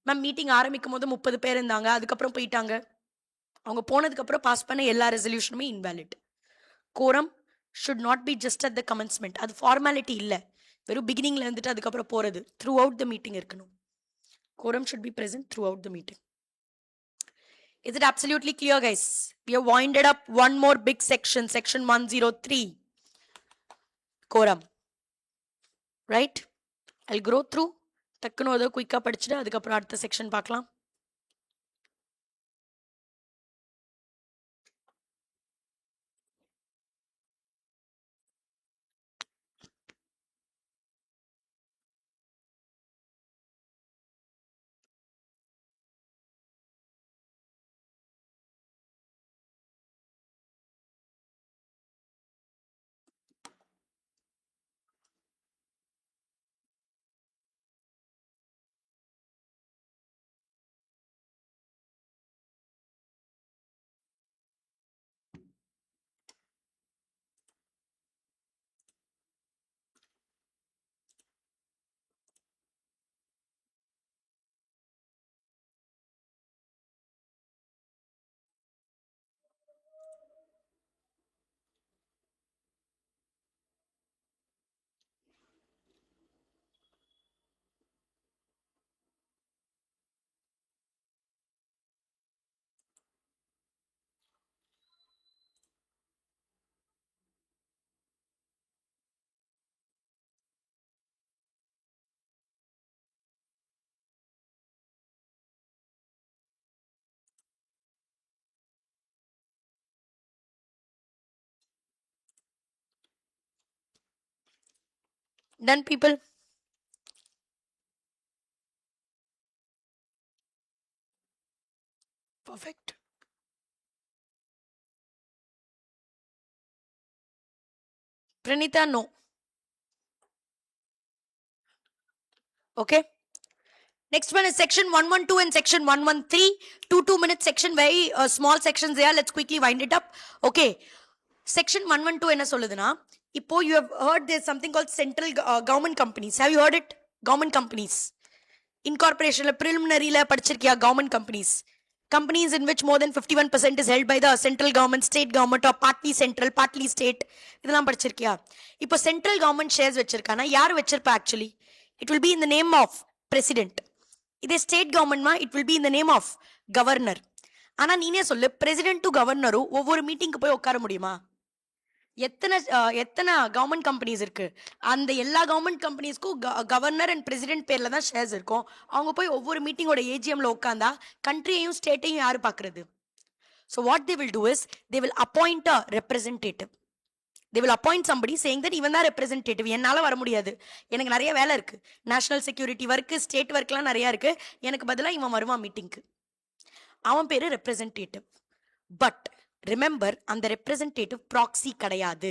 [SPEAKER 1] மேம் மீட்டிங் ஆரம்பிக்கும் போது 30 பேர் இருந்தாங்க, அதுக்கப்புறம் போயிட்டாங்க. அவங்க போனதுக்கப்புறம் பாஸ் பண்ண எல்லா ரெசல்யூஷனுமே invalid. Quorum should not be just at the commencement. அது ஃபார்மாலிட்டி இல்லை, வெறும் பிகினிங்ல இருந்துட்டு அதுக்கப்புறம் போறது. த்ரூ அவுட் த மீட்டிங் இருக்கணும். Quorum should be present throughout the meeting. Is it absolutely clear, guys? We have winded up one more big section, section 103. Quorum. Right? I'll go through. டக்குன்னு அதை குயிக்காக படிச்சுட்டு அதுக்கப்புறம் அடுத்த செக்ஷன் பார்க்கலாம். Done, people? Perfect. Pranita, no. Okay. Next one is section 112 and section 113. 2-minute section, very small sections there. Let's quickly wind it up. Okay. Section 112 என்ன சொல்லுதுன்னா, இப்போ you have heard there's something called central government companies. Have you heard it? Government companies. Incorporation preliminary படிச்சிருக்கியா? Government companies. Companies in which more than 51% is held by the central government, state government or partly central, partly state. இதெல்லாம் படிச்சிருக்கியா? இப்போ central government shares வச்சிருக்கானா யார் வச்சிருப்பா actually? It will be in the name of president. இதே state government மா it will be in the name of governor. ஆனா நீனே சொல்லு, president to governor ஒவ்வொரு மீட்டிங்க்கு போய் உட்கார முடியுமா? எத்தனை கவர்மெண்ட் கம்பெனிஸ் இருக்கு? அந்த எல்லா கவர்மெண்ட் கம்பெனிஸ்க்கும் கவர்னர் அண்ட் பிரசிடென்ட் பேர்ல தான் ஷேர்ஸ் இருக்கும். அவங்க போய் ஒவ்வொரு மீட்டிங்கோட ஏஜிஎம்ல உட்காந்தா கண்ட்ரியையும் ஸ்டேட்டையும் யாரு பாக்குறது? So what they will do is they will appoint a representative. They will appoint somebody saying that இவன் தான் ரெப்ரசன்டேட்டிவ், என்னால வர முடியாது, எனக்கு நிறைய வேலை இருக்கு, நேஷனல் செக்யூரிட்டி ஒர்க், ஸ்டேட் ஒர்க்லாம் நிறைய இருக்கு, எனக்கு பதிலா இவன் வருவான் மீட்டிங்க்கு. அவன் பேரு ரெப்ரசன்டேட்டிவ். பட் ரிமெம்பர், அந்த ரெப்ரசன்டேட்டிவ் ப்ராக்சி கிடையாது.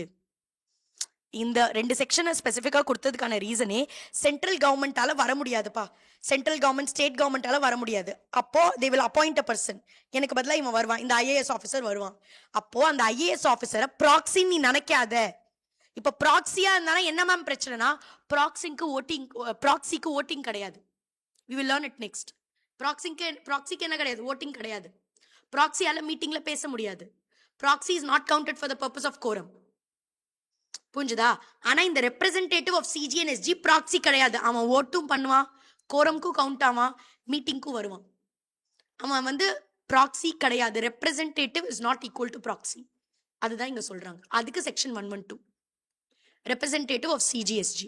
[SPEAKER 1] இந்த 2 செக்ஷனை ஸ்பெசிஃபிக்கா கொடுத்ததுக்கான ரீசனே சென்ட்ரல் கவர்மெண்டால வர முடியாதுப்பா, சென்ட்ரல் கவர்மெண்ட் ஸ்டேட் கவர்மெண்டால வர முடியாது. அப்போ they will appoint a person. எனக்கு பதிலா இவன் வருவான், இந்த ஐஏஎஸ் ஆஃபீஸர் வருவான். அப்போ அந்த ஐஏஎஸ் ஆஃபீஸரை ப்ராக்சி நீ நினைக்காத. இப்ப ப்ராக்சியா இருந்தா என்ன மேம் பிரச்சனைனா, ப்ராக்சிக்கு ஓட்டிங் கிடையாது. we will learn it next. ப்ராக்சிக்கு என்ன கிடையாது? ஓட்டிங் கிடையாது. ப்ராக்சியால மீட்டிங்ல பேச முடியாது. Proxy is not counted for the purpose of quorum. புரிஞ்சுதா? ஆனா இந்த representative of CG and SG proxy கிடையாது. அவன் ஓட்டும் பண்ணுவான், கோரம்க்கும் கவுண்ட் ஆவான், மீட்டிங்க்கும் வருவான். அவன் வந்து ப்ராக்சி கிடையாது. Representative is not equal to proxy. அதுதான் இங்க சொல்றாங்க. அதுக்கு section 112 representative of CGSG.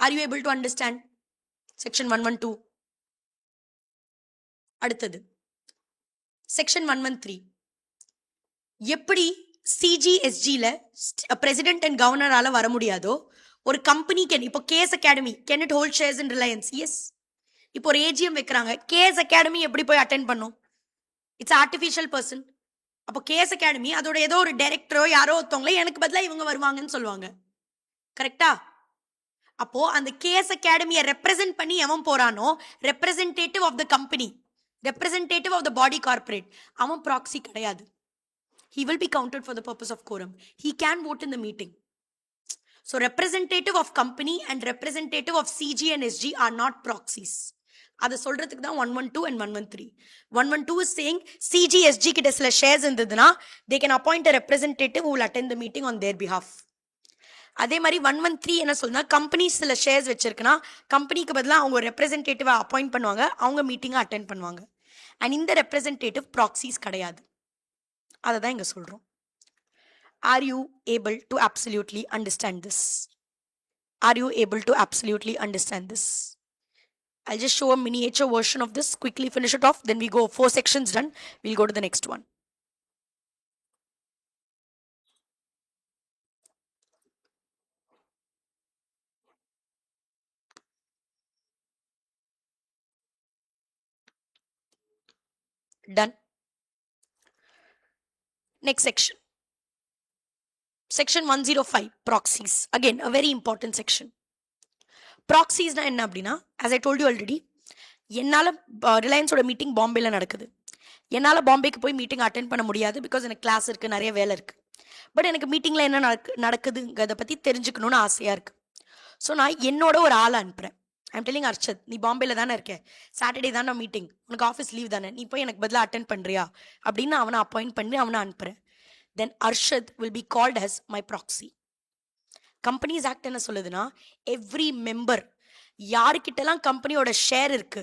[SPEAKER 1] Are you able to understand section 112? அடுத்தது section 113 எப்படி CGSGல president and governor ஆல வர முடியாதோ ஒரு கம்பெனி கேன் இப்போ case academy can it hold shares in Reliance? Yes. இப்போ ஒரு ஏஜிஎம் வைக்கிறாங்க, கேஸ் அகாடமி எப்படி போய் அட்டென்ட் பண்ணும்? It's artificial person. அப்போ கேஸ் அகாடமி அதோட ஏதோ ஒரு டைரக்டரோ யாரோ ஒருத்தவங்களே எனக்கு பதிலாக இவங்க வருவாங்கன்னு சொல்லுவாங்க. கரெக்டா? அப்போ அந்த கேஸ் அகாடமியை ரெப்ரசென்ட் பண்ணி எவன் போறானோ representative of the company, representative of the body corporate, அவன் ப்ராக்சி கிடையாது. He will be counted for the purpose of quorum. He can vote in the meeting. So representative of company and representative of CG and SG are not proxies. அதை சொல்றதுக்கு தான் 112 and 113. 112 is saying CG SG கிட்ட சில shares இருந்ததுன்னா they can appoint a representative who will attend the meeting on their behalf. அதே மாதிரி 113 என்ன சொல்லுனா company சில ஷேர்ஸ் வச்சிருக்குன்னா கம்பெனிக்கு பதிலாக அவங்க ரெப்ரசன்டேட்டிவா அப்பாயிண்ட் பண்ணுவாங்க, அவங்க மீட்டிங்கை அட்டென்ட் பண்ணுவாங்க. அண்ட் இந்த ரெப்ரசன்டேட்டிவ் ப்ராக்சிஸ் கிடையாது. அதை தான் இங்க சொல்றோம். Are you able to absolutely understand this? Are you able to absolutely understand this? I'll just show a miniature version of this, quickly finish it off, then we go 4 sections done, we'll go to the next one. Done. Next section. Section 105, proxies. Again, a very important section. Proxies na enna appadina, as I told you already, என்னால் ரிலையன்ஸோட meeting பாம்பேயில் நடக்குது. என்னால் பாம்பேக்கு போய் meeting attend பண்ண முடியாது, because எனக்கு class இருக்குது, நிறைய வேலை இருக்குது. பட் எனக்கு மீட்டிங்கில் என்ன நடக்குதுங்கிறத பற்றி தெரிஞ்சுக்கணுன்னு ஆசையாக இருக்குது. ஸோ நான் என்னோட ஒரு ஆளை அனுப்புகிறேன். ஐம் டெல்லிங் அர்ஷத், நீ பாம்பேயில் தானே இருக்க, சாட்டர்டே தானே மீட்டிங், உனக்கு ஆஃபீஸ் லீவ் தானே, நீ போய் எனக்கு பதிலாக அட்டென்ட் பண்ணுறியா அப்படின்னு அவனை அப்பாயிண்ட் பண்ணி அவனை அனுப்புகிறேன். Then Arshad will be called as my proxy. Companies act என்ன சொல்லுதுன்னா, எவ்ரி மெம்பர் யாருக்கிட்டலாம் கம்பெனியோட ஷேர் இருக்கு,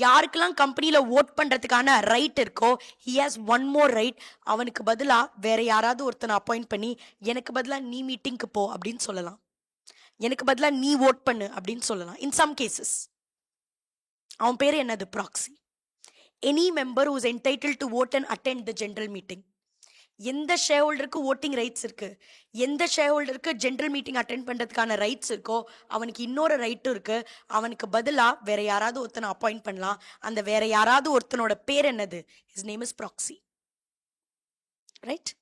[SPEAKER 1] யாருக்கெல்லாம் கம்பெனியில ஓட் பண்றதுக்கான ரைட் இருக்கோ, he has one more right. அவனுக்கு பதிலா வேற யாராவது ஒருத்தனை அப்பாயிண்ட் பண்ணி எனக்கு பதிலா நீ மீட்டிங்க்கு போ அப்படின்னு சொல்லலாம், எனக்கு பதிலா நீ ஓட் பண்ணு அப்படின்னு சொல்லலாம். இன் சம் கேசஸ் அவன் பேரு என்னது? Proxy. Any member who is entitle to vote and attend the general meeting. எந்த ஷேர் ஹோல்டருக்கு ஓட்டிங் ரைட்ஸ் இருக்கு, எந்த ஷேர் ஹோல்டருக்கு ஜென்ரல் மீட்டிங் அட்டென்ட் பண்றதுக்கான ரைட்ஸ் இருக்கோ அவனுக்கு இன்னொரு ரைட்டும் இருக்கு. அவனுக்கு பதிலாக வேற யாராவது ஒருத்தனை அப்பாயிண்ட் பண்ணலாம். அந்த வேற யாராவது ஒருத்தனோட பேர் என்னது? His name is proxy. Right?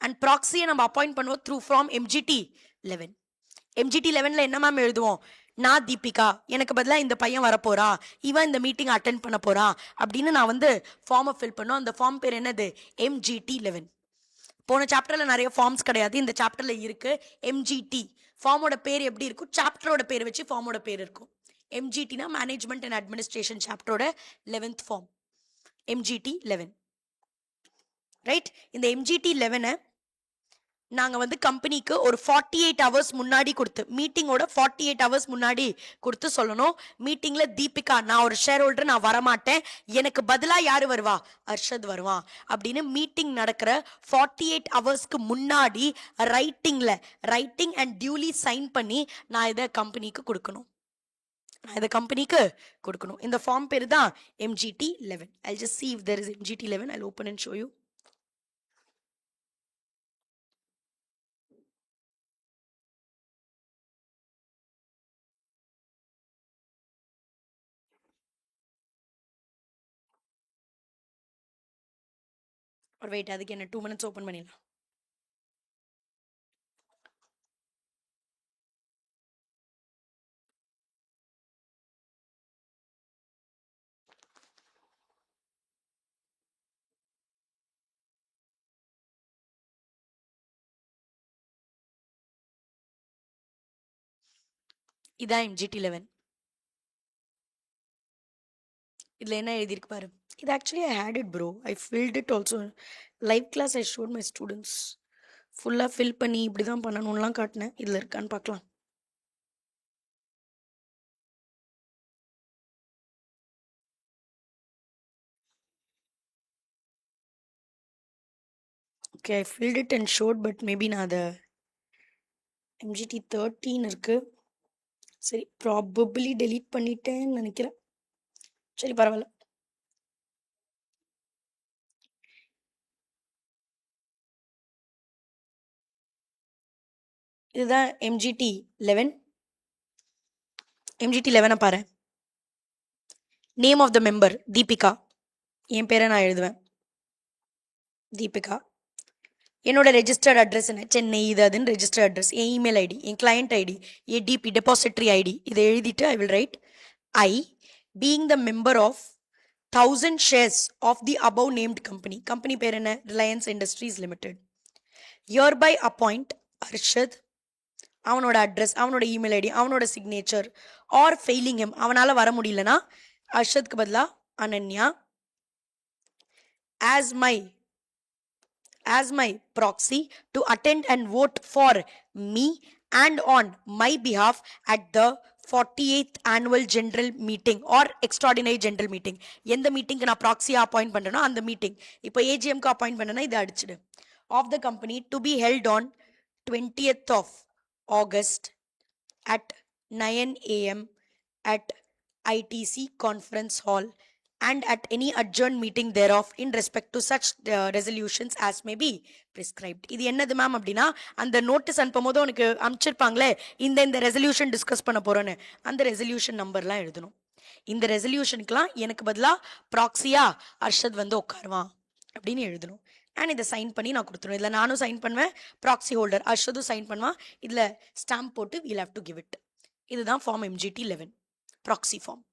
[SPEAKER 1] And ப்ராக்சியை நம்ம அப்பாயிண்ட் பண்ணுவோம் த்ரூ ஃப்ரம் MGT 11. MGT 11ல என்ன மேம் எழுதுவோம்? நான் தீபிகா, எனக்கு பதிலாக இந்த பையன் வரப்போறா, இவன் இந்த மீட்டிங் அட்டென்ட் பண்ண போறா அப்படின்னு நான் வந்து ஃபார்மை ஃபில் பண்ணும். அந்த ஃபார்ம் பேர் என்னது? MGT 11. போன சாப்டர்ல நிறைய ஃபார்ம்ஸ் கிடையாது, இந்த சாப்டர்ல இருக்கு. MGT ஃபார்மோட பேர் எப்படி இருக்கும்? சாப்டரோட பேர் வச்சு ஃபார்மோட பேர் இருக்கும். MGTனா மேனேஜ்மெண்ட் அண்ட் அட்மினிஸ்ட்ரேஷன் சாப்டரோட 11th ஃபார்ம் MGT 11. ரைட்? இந்த MGT 11 நாங்கள் வந்து கம்பெனிக்கு ஒரு 48 hours முன்னாடி கொடுத்து, மீட்டிங்கோட 48 hours முன்னாடி கொடுத்து சொல்லணும், மீட்டிங்கில் தீபிகா நான் ஒரு ஷேர் ஹோல்டர், நான் வரமாட்டேன், எனக்கு பதிலாக யார் வருவா? அர்ஷத் வருவான் அப்படின்னு மீட்டிங் நடக்கிற 48 ஹவர்ஸ்க்கு முன்னாடி ரைட்டிங் அண்ட் டியூலி சைன் பண்ணி நான் இதை கம்பெனிக்கு கொடுக்கணும். இந்த ஃபார்ம் பேர் தான் MGT 11. I'll just see if there is MGT 11. I'll open and show you. ஒரு வெயிட், அதுக்கு என்ன 2 minutes ஓப்பன் பண்ணிடலாம். இதான் MGT 11. இதில் என்ன எழுதியிருக்கு பாரு. இது actually I hate it bro. I filled it also. Live class I showed my students. ஃபுல்லாக ஃபில் பண்ணி இப்படி தான் பண்ணணும்லாம் காட்டினேன். இதில் இருக்கான்னு பார்க்கலாம். Okay, I filled it and showed, but maybe நான் அதை MGT 13 இருக்குது. சரி, ப்ராபபிளி டெலீட் பண்ணிட்டேன்னு நினைக்கிறேன். சரி, பரவாயில்ல. இதுதான் MGT 11. MGT 11 பாரு. Name of the member Deepika. என் பேரை நான் எழுதுவேன், தீபிகா. என்னோட ரெஜிஸ்டர்ட் அட்ரஸ் என்ன, சென்னை, இது அதுன்னு ரெஜிஸ்டர்ட் அட்ரஸ். என் இமெயில் ஐடி, என் கிளையண்ட் ஐடி, என் டிபி டெபாசிட்டரி ஐடி, இதை எழுதிட்டு I will write I being the member of 1000 shares of the above named company. Company பேர் என்ன, Reliance Industries Limited. hereby appoint Arshad. அவனோட அட்ரஸ், அவனோட இமெயில் ஐடி, அவனோட சிக்னேச்சர். ஆர் ஃபெயிலிங் ஹிம், அவனால் வர முடியலனா அர்ஷத்க்கு பதிலாக Ananya as my proxy to attend and vote for me and on my behalf at the 48th annual general meeting or extraordinary general meeting. எந்த மீட்டிங்க்கு நான் ப்ராக்ஸியா அப்பாயிண்ட் பண்ணுறேனோ அந்த மீட்டிங். இப்போ ஏஜிஎம்க்கு அப்பாயிண்ட் பண்ணனா இதை அடிச்சிடு. Of the company to be held on 20th of August at 9 AM at ITC Conference Hall and at any adjourned meeting thereof in respect to such resolutions as may be prescribed. இது என்னது ma'am அப்படின்னா, அந்த notice அனுப்பும் போது உனக்கு அனுப்பிச்சிருப்பாங்களே இந்த resolution discuss பண்ண போறோன்னு, அந்த ரெசல்யூஷன் நம்பர்லாம் எழுதணும். இந்த ரெசல்யூஷனுக்குலாம் எனக்கு பதிலாக ப்ராக்ஸியா அர்ஷத் வந்து உட்காருவான் அப்படின்னு எழுதணும். அண்ட் இதை சைன் பண்ணி நான் கொடுத்துருவேன். இதில் நானும் சைன் பண்ணுவேன், ப்ராக்ஸி ஹோல்டர் அர்ஷதும் சைன் பண்ணுவான். இதில் ஸ்டாம்ப் போட்டு we'll have to give it. இதுதான் form MGT 11 proxy form.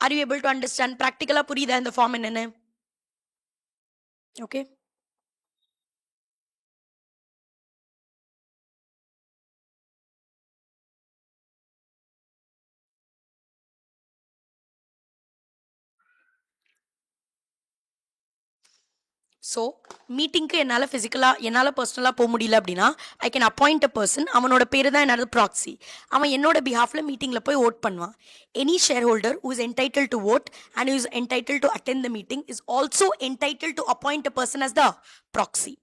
[SPEAKER 1] Are you able to understand? Practically புரியுதா இந்த ஃபார்ம் என்னன்னு? ஓகே, ஸோ மீட்டிங்க்கு என்னால் ஃபிசிக்கலாக என்னால் பர்சனலாக போக முடியல அப்படின்னா I can appoint a person. அவனோட பேர் தான் என்னது, ப்ராக்ஸி. அவன் என்னோட பிஹாஃபில் மீட்டிங்கில் போய் ஓட் பண்ணுவான். Any share holder who is entitle to vote and who is entitle to attend the meeting is also entitle to appoint a person as the proxy.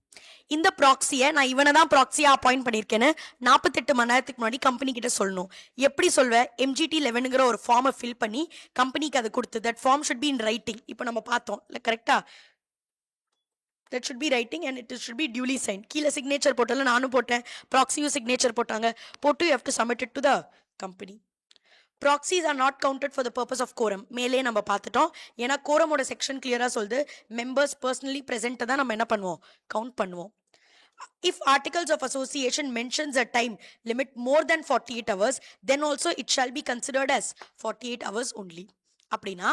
[SPEAKER 1] இந்த ப்ராக்ஸியை நான் இவனை தான் ப்ராக்ஸியாக அப்பாயிண்ட் பண்ணியிருக்கேன்னு 48 மணி நேரத்துக்கு முன்னாடி கம்பெனி கிட்ட சொல்லணும். எப்படி சொல்வேன், MGT 11ங்கிற ஒரு ஃபார்மை ஃபில் பண்ணி கம்பெனிக்கு அதை கொடுத்து, that form should be in writing. இப்போ நம்ம பார்த்தோம் இல்லை, கரெக்டாக? that should be writing and it should be duly signed. கீழே சிக்னேச்சர் போட்டல, நானும் போட்டேன், ப்ராக்ஸியும் சிக்னேச்சர் போட்டாங்க, போட்டு you have to submit it to the company. Proxies are not counted for the purpose of quorum. மேலே நம்ம பார்த்துட்டோம். ஏன்னா கோரமோட செக்ஷன் கிளியரா சொல்லுது, மெம்பர்ஸ் பர்சனலி பிரசன்ட் தான் நம்ம என்ன பண்ணுவோம், கவுண்ட் பண்ணுவோம். If articles of association mentions a time limit more than 48 hours, then also it shall be considered as 48 hours only. அப்படின்னா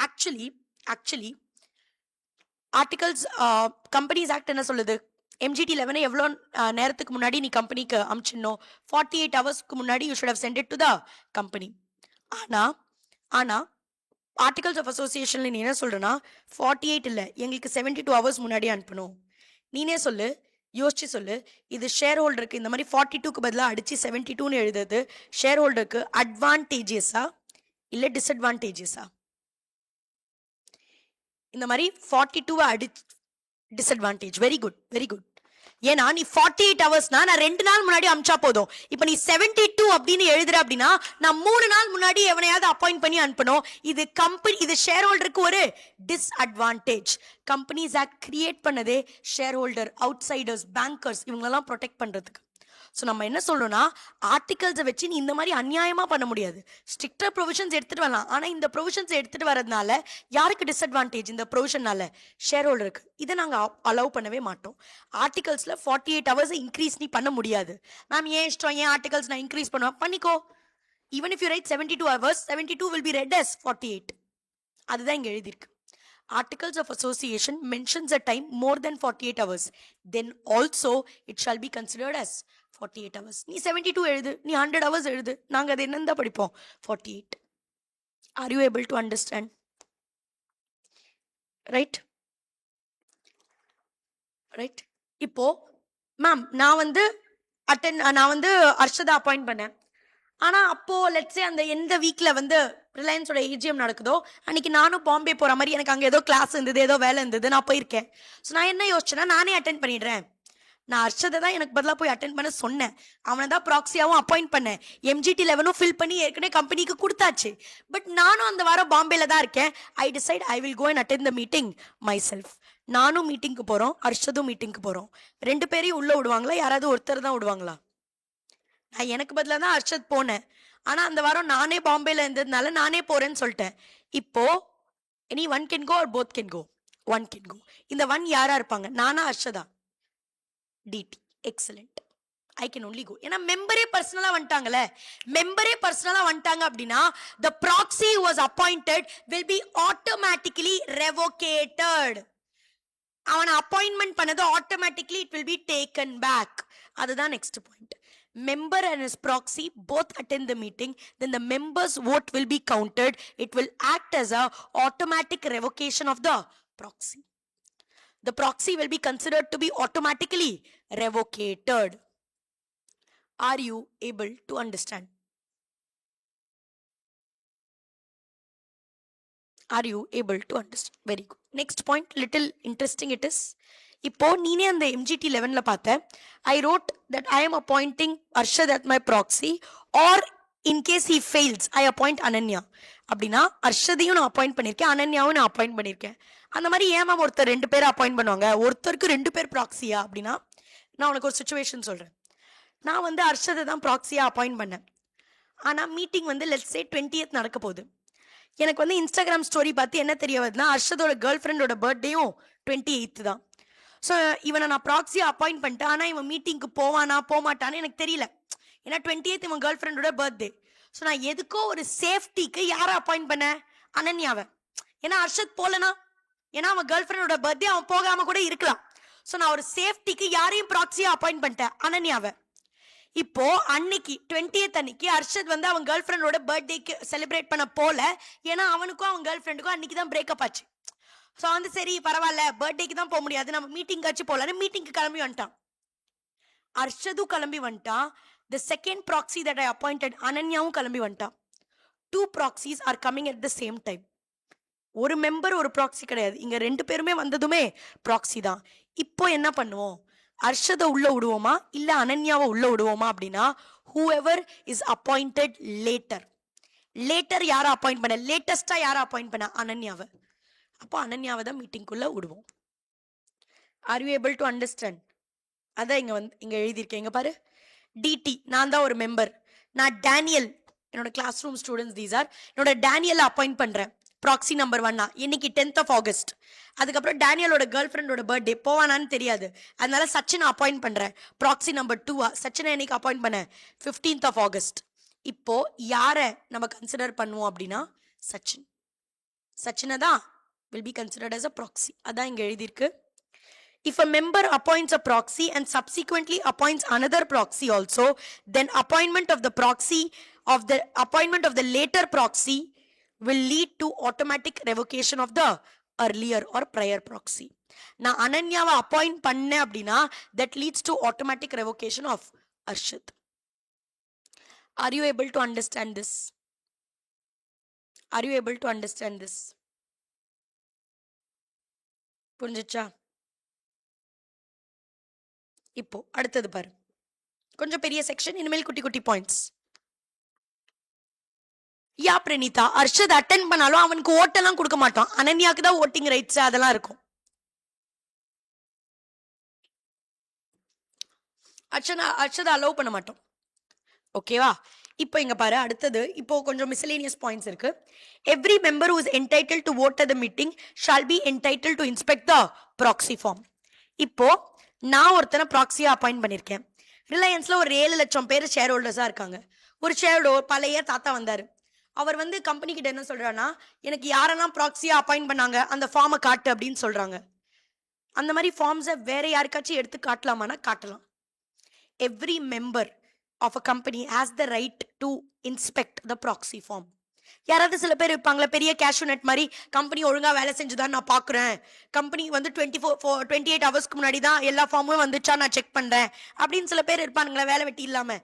[SPEAKER 1] actually ஆர்டிகல்ஸ் கம்பெனிஸ் ஆக்ட் என்ன சொல்லுது, MGT 11 எவ்வளோ நேரத்துக்கு முன்னாடி நீ கம்பெனிக்கு அனுப்பிச்சிடணும், 48 ஹவர்ஸ்க்கு முன்னாடி you should have sent it to the company. ஆனால் ஆர்டிகல்ஸ் ஆஃப் அசோசியேஷனில் நீ என்ன சொல்கிறேன்னா 48 இல்லை, எங்களுக்கு 72 ஹவர்ஸ் முன்னாடி அனுப்பணும். நீனே சொல்லு, யோசிச்சு சொல்லு. இது ஷேர் ஹோல்டருக்கு இந்த மாதிரி 42க்கு பதிலாக அடித்து 72ன்னு எழுதுறது ஷேர் ஹோல்டருக்கு அட்வான்டேஜஸா இல்லை டிஸ்அட்வான்டேஜஸா? இந்த மாதிரி 42 அடி disadvantage. Very good, very good. ஏன்னா நீ 48 ஹவர்ஸ்னா நான் 2 நாள் முன்னாடி அனுப்பிச்சா போதும். இப்போ நீ 72 அப்படின்னு எழுதுற அப்படின்னா நான் 3 நாள் முன்னாடி எவனையாவது அப்பாயிண்ட் பண்ணி அனுப்பணும். இது கம்பெனி, இது ஷேர் ஹோல்டருக்கு ஒரு டிஸ்அட்வான்டேஜ். கம்பெனிஸ் ஆக்ட் கிரியேட் பண்ணதே ஷேர் ஹோல்டர், அவுட்சைடர்ஸ், பேங்கர்ஸ் இவங்களெல்லாம் ப்ரொடெக்ட் பண்ணுறதுக்கு. ஸோ நம்ம என்ன சொல்லணும்னா, ஆர்டிகல்ஸை வச்சு நீ இந்த மாதிரி அநியாயமாக பண்ண முடியாது. ஸ்ட்ரிக்டர் ப்ரொவிஷன்ஸ் எடுத்துகிட்டு வரலாம், ஆனால் இந்த ப்ரொவிஷன்ஸ் எடுத்துகிட்டு வரதுனால யாருக்கு டிஸ்அட்வான்டேஜ், இந்த ப்ரொவிஷனால ஷேர் ஹோல்டருக்கு. இதை நாங்கள் அலோவ் பண்ணவே மாட்டோம். ஆர்டிகல்ஸில் 48 ஹவர்ஸ் இன்க்ரீஸ் நீ பண்ண முடியாது. மேம் ஏன் இஷ்டம், ஏன் ஆர்டிகல்ஸ் நான் இன்க்ரீஸ் பண்ணுவேன், பண்ணிக்கோ. Even if you right 72 hours, 72 will be red as 48. அதுதான் இங்கே எழுதியிருக்கு. Articles of Association mentions a time more than 48 hours. Then also it shall be considered as 48 hours. நீ 72 எழுது, நீ 100 hours எழுது, நாங்கள் அது என்னன்னு தான் படிப்போம், 48. Are you able to understand? Right right. இப்போ மேம் நான் வந்து அர்ஷதா அப்பாயிண்ட் பண்ணேன். ஆனா அப்போ லெட்ஸே அந்த எந்த வீக்ல வந்து ரிலையன்ஸோட ஏஜிஎம் நடக்குதோ அன்னைக்கு நானும் பாம்பே போற மாதிரி எனக்கு அங்க ஏதோ கிளாஸ் இருந்தது, ஏதோ வேலை இருந்தது, நான் போயிருக்கேன். ஸோ நான் என்ன யோசிச்சேன்னா, நானே அட்டென்ட் பண்ணிடுறேன். நான் அர்ஷதை தான் எனக்கு பதிலாக போய் அட்டென்ட் பண்ண சொன்னேன். அவனை தான் ப்ராக்ஸியாவும் அப்பாயிண்ட் பண்ணேன். MGT 11 ஃபில் பண்ணி ஏற்கனவே கம்பெனிக்கு கொடுத்தாச்சு. பட் நானும் அந்த வாரம் பாம்பேல தான் இருக்கேன். I decide I will go and attend the meeting myself. நானும் மீட்டிங்க்கு போறோம், அர்ஷதும் மீட்டிங்க்கு போறோம். 2 பேரையும் உள்ள விடுவாங்களா, யாராவது ஒருத்தர் தான் விடுவாங்களா? நான் எனக்கு பதிலாக தான் அர்ஷத் போனேன். ஆனா அந்த வாரம் நானே பாம்பேல இருந்ததுனால நானே போறேன்னு சொல்லிட்டேன். இப்போ any one can go or both can go. One can go. இந்த ஒன் யாரா இருப்பாங்க? நானா அர்ஷதா? DT. Excellent. I can only go. ஏன்னா மெம்பரே பர்சனலா வந்துட்டாங்கல்ல. மெம்பரே பர்சனலா வந்துட்டாங்க அப்படின்னா the proxy was appointed will be automatically revocated. அவனை அப்பாயின்மெண்ட் பண்ணது automatically it will be taken back. அதுதான் next point. Member and his proxy both attend the meeting, then the member's vote will be counted. It will act as a automatic revocation of the proxy. The proxy will be considered to be automatically revocated. Are you able to understand? Are you able to understand? Very good. Next point, little interesting it is. இப்போ நீனே அந்த MGT 11ல பார்த்த, I wrote that I am appointing Arshad at my proxy, or in case he fails I appoint Ananya. அப்படின்னா அர்ஷதையும் நான் appoint பண்ணியிருக்கேன், அனன்யாவும் நான் appoint பண்ணியிருக்கேன். அந்த மாதிரி ஏன் மேம் ஒருத்தர் 2 பேரை அப்பாயிண்ட் பண்ணுவாங்க? ஒருத்தருக்கு 2 பேர் ப்ராக்சியா? அப்படின்னா நான் உனக்கு ஒரு சுச்சுவேஷன் சொல்றேன். நான் வந்து அர்ஷதை தான் ப்ராக்சியா அப்பாயிண்ட் பண்ணேன். ஆனா மீட்டிங் வந்து லெட்ஸ் சே 20th நடக்க போகுது. எனக்கு வந்து இன்ஸ்டாகிராம் ஸ்டோரி பார்த்து என்ன தெரிய வருதுன்னா, அர்ஷதோட கேர்ள் ஃப்ரெண்டோட பர்த்டேயும் 28th தான். ஸோ இவனை நான் ப்ராக்சியா அப்பாயிண்ட் பண்ணிட்டேன். ஆனால் இவன் மீட்டிங்க்கு போவானா போமாட்டான்னு எனக்கு தெரியல. ஏன்னா 28th இவன் கேர்ள் ஃப்ரெண்டோட பர்த்டே. ஸோ நான் எதுக்கோ ஒரு சேஃப்டிக்கு யாரை அப்பாயிண்ட் பண்ணேன்? அனன்யாவை. ஏன்னா அர்ஷத் போலனா, ஏன்னா அவன் கேர்ள் ஃப்ரெண்டோட பர்த்டே, அவன் போகாம கூட இருக்கலாம். ஸோ நான் ஒரு சேஃப்டிக்கு யாரையும் ப்ராக்சியா அப்பாயிண்ட் பண்ணிட்டேன்? அனன்யாவை. இப்போ அன்னைக்கு 20th அன்னைக்கு அர்ஷத் வந்து அவன் கேர்ள் ஃப்ரெண்டோட பர்த்டேக்கு செலிப்ரேட் பண்ண போல. ஏன்னா அவனுக்கும் அவன் கேர்ள் ஃப்ரெண்டுக்கும் அன்னைக்கு தான் பிரேக்கப் ஆச்சு. ஸோ வந்து சரி பரவாயில்ல, பர்த்டேக்கு தான் போக முடியாது, நம்ம மீட்டிங் ஆச்சு போகலான்னு மீட்டிங்க்கு கிளம்பி வந்துட்டான். அர்ஷதும் கிளம்பி வந்துட்டான். The second proxy that I appointed அனன்யாவும் கிளம்பி வந்துட்டான். 2 proxies are coming at the same time. ஒரு மெம்பர் ஒரு ப்ராக்சி கிடையாது, இங்க 2 பேருமே வந்ததுமே ப்ராக்சி தான். இப்போ என்ன பண்ணுவோம்? அர்ஷதை உள்ள விடுவோமா இல்ல அனன்யாவை உள்ள விடுவோமா அப்படின்னா, whoever is appointed later. Later யாரை அப்பாயிண்ட் பண்ண? லேட்டஸ்டா யாரை அப்பாயிண்ட் பண்ண? அனன்யாவை. அப்போ அனன்யாவை தான் மீட்டிங்குள்ள விடுவோம். R you able to understand? அதான் இங்க எழுதியிருக்கேன். இங்க பாரு, டிடி நான் தான் ஒரு மெம்பர். நான் டேனியல், என்னோட classroom students these are, என்னோட டேனியல் அப்பாயிண்ட் பண்றேன் ப்ராக்சி நம்பர் 1. இன்னைக்கு 10th of August. அதுக்கப்புறம் டேனியலோட கேர்ள் ஃப்ரெண்டோட பர்த்டே, போவானான்னு தெரியாது, அதனால சச்சினை அப்பாயிண்ட் பண்றேன் ப்ராக்சி நம்பர் 2. சச்சினை என்னைக்கு அப்பாயிண்ட் பண்ண? 15th of August. இப்போ யாரை நம்ம கன்சிடர் பண்ணுவோம் அப்படின்னா சச்சின். சச்சினை தான் will be considered as a proxy. அதான் இங்க எழுதியிருக்கு. If a member appoints a proxy and subsequently appoints another proxy also, then appointment of the later proxy will lead to automatic revocation of the earlier or prior proxy. நான் அனன்யாவை appoint பண்ணேன் அப்படின்னா that leads to automatic revocation of Arshad. Are you able to understand this? Are you able to understand this? புரிஞ்சுச்சா? இப்போ அடுத்தது பாரு, கொஞ்சம் பெரிய section, இனிமேல் குட்டி குட்டி பாயிண்ட்ஸ். யா பிரணீதா, அர்ஷத் அட்டென்ட் பண்ணாலும் அவனுக்கு ஓட்டெல்லாம் கொடுக்க மாட்டான். அனன்யாக்கு தான் ஓட்டிங் ரைட்ஸ் அதெல்லாம் இருக்கும். அர்ஷத் அலோவ் பண்ண மாட்டோம். ஓகேவா? இப்போ இங்க பாரு, அடுத்தது இப்போ கொஞ்சம் மிஸ்லேனியஸ் பாயிண்ட்ஸ் இருக்கு. Every member who is entitled to vote at the meeting shall be entitled to inspect the proxy form. இப்போ நான் ஒருத்தனை ப்ராக்ஸியா அப்பாயிண்ட் பண்ணியிருக்கேன். ரிலையன்ஸ்ல ஒரு 7 லட்சம் பேர் ஷேர் ஹோல்டர்ஸா இருக்காங்க. ஒரு ஷேர் ஹோல்டர் பழைய தாத்தா வந்தாரு. அவர் வந்து கம்பெனி கிட்ட என்ன சொல்றாருன்னா, எனக்கு யாரெல்லாம் ப்ராக்ஸியா அப்பாயிண்ட் பண்ணாங்க அந்த ஃபார்மை காட்டு அப்படின்னு சொல்றாங்க. அந்த மாதிரி ஃபார்ம்ஸை வேற யாருக்காச்சும் எடுத்து காட்டலாமான்னா காட்டலாம். Every member of a company has the right to inspect the proxy form. யாராவது சில பேர் இருப்பாங்களா, பெரிய கேஷ்யூ நட் மாதிரி, கம்பெனி ஒழுங்கா வேலை செஞ்சுதான் நான் பாக்குறேன், கம்பெனி வந்து 28 ஹவர்ஸ்க்கு முன்னாடி தான் எல்லா ஃபார்மும் வந்துச்சா நான் செக் பண்றேன் அப்படின்னு சில பேர் இருப்பானுங்களா, வேலை வெட்டி இல்லாம.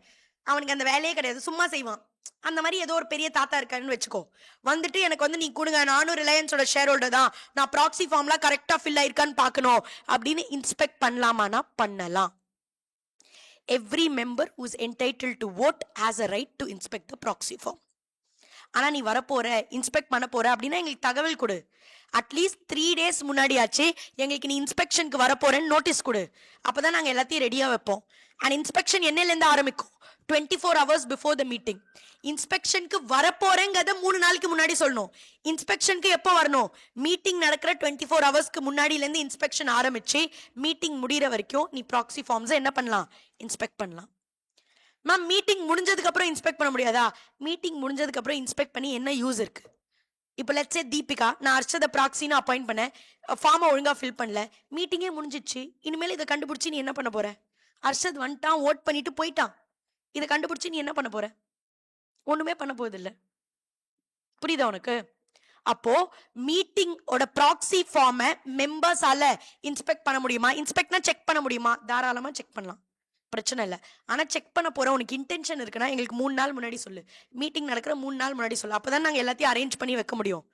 [SPEAKER 1] அவனுக்கு அந்த வேலையே கிடையாது, சும்மா செய்வான். அந்த மாதிரி ஏதோ ஒரு பெரிய தாத்தா இருக்காருன்னு வச்சுக்கோ, வந்துட்டு எனக்கு வந்து நீ கொடுங்க, நானும் ரிலையன்ஸோட ஷேர் ஹோல்டர் தான், நான் ப்ராக்ஸி ஃபார்ம்லாம் கரெக்டா ஃபில் ஆயிருக்கான்னு பார்க்கணும் அப்படின்னு இன்ஸ்பெக்ட் பண்ணலாமானா பண்ணலாம். Every member who is entitled to vote has a right to inspect the proxy form. ஆனா நீ வரப்போற, இன்ஸ்பெக்ட் பண்ண போற அப்படின்னா எங்களுக்கு தகவல் கொடு. அட்லீஸ்ட் 3 days முன்னாடியாச்சு எங்களுக்கு நீ இன்ஸ்பெக்ஷனுக்கு வரப்போறேன்னு நோட்டீஸ் கொடு. அப்பதான் நாங்க எல்லாத்தையும் ரெடியா வைப்போம். அண்ட் இன்ஸ்பெக்ஷன் என்னையில இருந்து ஆரம்பிக்கும்? 24 hours before the meeting. இன்ஸ்பெக்ஷனுக்கு வரப்போறேங்கிறத 3 நாளைக்கு முன்னாடி சொல்லணும். இன்ஸ்பெக்ஷனுக்கு எப்போ வரணும்? மீட்டிங் நடக்கிற 24 ஹவர்ஸ்க்கு முன்னாடில இருந்து இன்ஸ்பெக்ஷன் ஆரம்பிச்சு மீட்டிங் முடிகிற வரைக்கும் நீ ப்ராக்ஸி ஃபார்ம்ஸை என்ன பண்ணலாம்? இன்ஸ்பெக்ட் பண்ணலாம். மேம் மீட்டிங் முடிஞ்சதுக்கு அப்புறம் இன்ஸ்பெக்ட் பண்ண முடியாதா? மீட்டிங் முடிஞ்சதுக்கு அப்புறம் இன்ஸ்பெக்ட் பண்ணி என்ன யூஸ் இருக்கு? இப்போ லெட்ஸ் சே தீபிகா, நான் அர்ச்சத ப்ராக்ஸின்னு அப்பாயிண்ட் பண்ணேன், ஃபார்மை ஒழுங்கா ஃபில் பண்ணல, மீட்டிங்கே முடிஞ்சிச்சு, இனிமேல் இதை கண்டுபிடிச்சி நீ என்ன பண்ண போற? அர்ஷத் வந்துட்டான், ஓட் பண்ணிட்டு போயிட்டான், இதை கண்டுபிடிச்சி நீ என்ன பண்ண போற? ஒண்ணுமே பண்ண போகுது இல்ல. புரியுதா உனக்கு? அப்போ மீட்டிங்கோட ப்ராக்ஸி ஃபார்மை மெம்பர்ஸால இன்ஸ்பெக்ட் பண்ண முடியுமா? இன்ஸ்பெக்ட்னா செக் பண்ண முடியுமா? தாராளமா செக் பண்ணலாம், பிரச்சனை இல்லை. ஆனா செக் பண்ண போற உனக்கு இன்டென்ஷன் இருக்குன்னா எங்களுக்கு 3 நாள் முன்னாடி சொல்லு. மீட்டிங் நடக்கிற 3 நாள் முன்னாடி சொல்லு. அப்பதான் நாங்க எல்லாத்தையும் அரேஞ்ச் பண்ணி வைக்க முடியும்.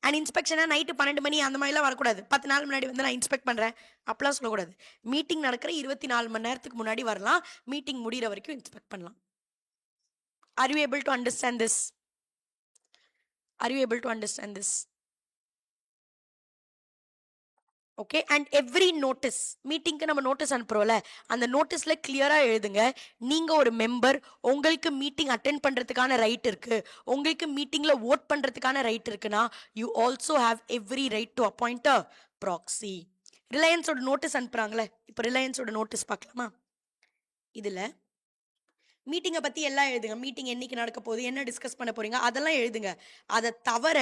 [SPEAKER 1] அண்ட் இன்ஸ்பெக்ஷனா நைட்டு 12 மணி அந்த மாதிரிலாம் வரக்கூடாது. 10 நாள் முன்னாடி வந்து நான் இன்ஸ்பெக்ட் பண்றேன் அப்படிலாம் சொல்லக்கூடாது. மீட்டிங் நடக்கிற 24 மணி நேரத்துக்கு முன்னாடி வரலாம். மீட்டிங் முடிகிற வரைக்கும் இன்ஸ்பெக்ட் பண்ணலாம். Are you able to understand this? Are you able to understand this? Okay. And every notice, மீட்டிங்க்கு நம்ம நோட்டீஸ் அனுப்புறோம்ல, அந்த நோட்டீஸ்ல கிளியரா எழுதுங்க, நீங்க ஒரு மெம்பர், உங்களுக்கு மீட்டிங் அட்டென்ட் பண்றதுக்கான ரைட் இருக்கு, உங்களுக்கு மீட்டிங்ல ஓட் பண்றதுக்கான ரைட் இருக்குன்னா you also have every right to appoint a proxy. ரிலையன்ஸோட நோட்டீஸ் அனுப்புறாங்களே, இப்போ ரிலையன்ஸோட நோட்டீஸ் பார்க்கலாமா? இதுல மீட்டிங்கை பத்தி எல்லாம் எழுதுங்க. மீட்டிங் என்னைக்கு நடக்க போகுது, என்ன டிஸ்கஸ் பண்ண போறீங்க, அதெல்லாம் எழுதுங்க. அதை தவிர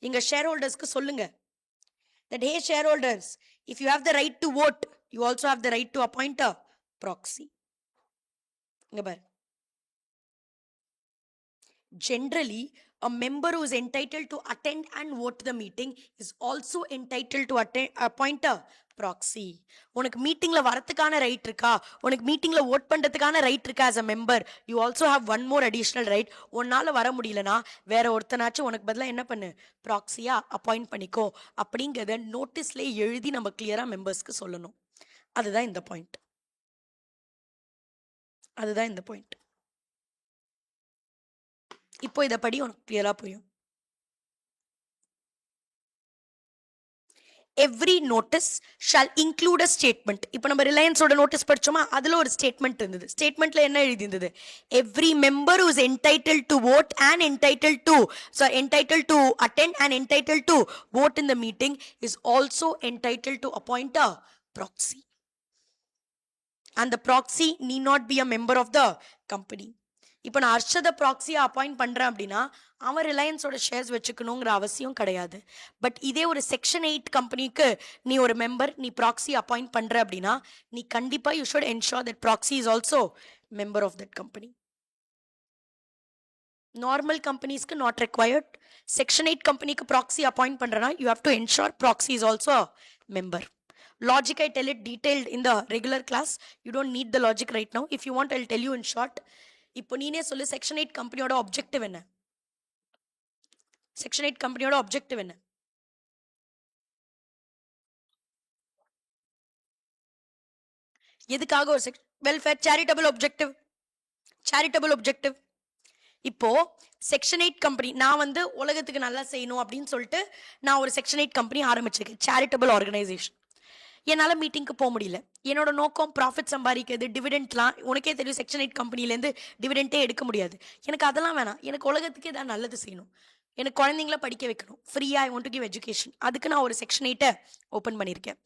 [SPEAKER 1] எங்க ஷேர் ஹோல்டர்ஸ்க்கு சொல்லுங்க that hey shareholders, if you have the right to vote, you also have the right to appoint a proxy. இங்க பாரு, generally a member who is entitled to attend and vote the meeting is also entitled to appoint a proxy. உனக்கு மீட்டிங்ல வரதுக்கான right இருக்கா, உனக்கு மீட்டிங்ல vote பண்றதுக்கான right இருக்கா? as a member you also have one more additional right. உன்னால வர முடியலனா வேற ஒருத்தனாச்சும் உனக்கு பதிலா என்ன பண்ணு, ப்ராக்ஸியா அப்பாயிண்ட் பண்ணிக்கோ அப்படிங்கறத நோட்டீஸ்ல எழுதி நம்ம கிளியரா மெம்பர்ஸ்க்கு சொல்லணும். அதுதான் இந்த பாயிண்ட். அதுதான் இந்த பாயிண்ட். இப்போ இத படி உனக்கு கிளியரா புரியும். Every notice shall include a statement. இப்போ நம்ம ரிலையன்ஸோட நோட்டீஸ் படிச்சோமா, அதுல ஒரு ஸ்டேட்மெண்ட் இருந்தது. ஸ்டேட்மெண்ட்ல என்ன எழுதி இருந்தது? Every member who is entitled to vote and entitled to attend and entitled to vote in the meeting is also entitled to appoint a proxy. and the proxy need not be a member of the company. இப்போ நான் அர்ஷத ப்ராக்ஸியை appoint பண்றேன் அப்படின்னா அவன் ரிலையன்ஸோட shares வச்சுக்கணுங்கிற அவசியம் கிடையாது. But இதே ஒரு section 8 கம்பெனிக்கு நீ ஒரு மெம்பர், நீ ப்ராக்ஸி அப்பாயிண்ட் பண்ற அப்படின்னா நீ கண்டிப்பா you should ensure that proxy is also member of that company. Normal கம்பெனிஸ்க்கு நாட் ரெக்வயர்ட். செக்ஷன் 8 கம்பெனிக்கு ப்ராக்ஸி அப்பாயிண்ட் பண்றனா you have to ensure proxy is also member. Logic I tell it detailed in the regular class. You don't need the logic right now. If you want I'll tell you in short. இப்போ நீனே சொல்லு, section 8 கம்பெனியோட objective என்ன? Section 8 கம்பெனியோட objective என்ன? எதுக்காக ஒரு welfare, charitable objective, charitable objective. இப்போ செக்ஷன் 8 கம்பெனி, நான் வந்து உலகத்துக்கு நல்லா செய்யணும் அப்படின்னு சொல்லிட்டு நான் ஒரு செக்ஷன் 8 கம்பெனி ஆரம்பிச்சிருக்கேன், சேரிட்டபிள் ஆர்கனைசேஷன். என்னால் மீட்டிங்க்கு போக முடியல. என்னோட நோக்கம் ப்ராஃபிட் சம்பாதிக்கிறது, டிவிடெண்ட்லாம் உனக்கே தெரியும், செக்ஷன் 8 கம்பெனிலேருந்து டிவிடெண்டே எடுக்க முடியாது. எனக்கு அதெல்லாம் வேணாம், எனக்கு உலகத்துக்கே தான் நல்லது செய்யணும், எனக்கு குழந்தைங்கள படிக்க வைக்கணும், ஃப்ரீயா I want to give education. அதுக்கு நான் ஒரு செக்ஷன் 8 ஓப்பன் பண்ணியிருக்கேன்.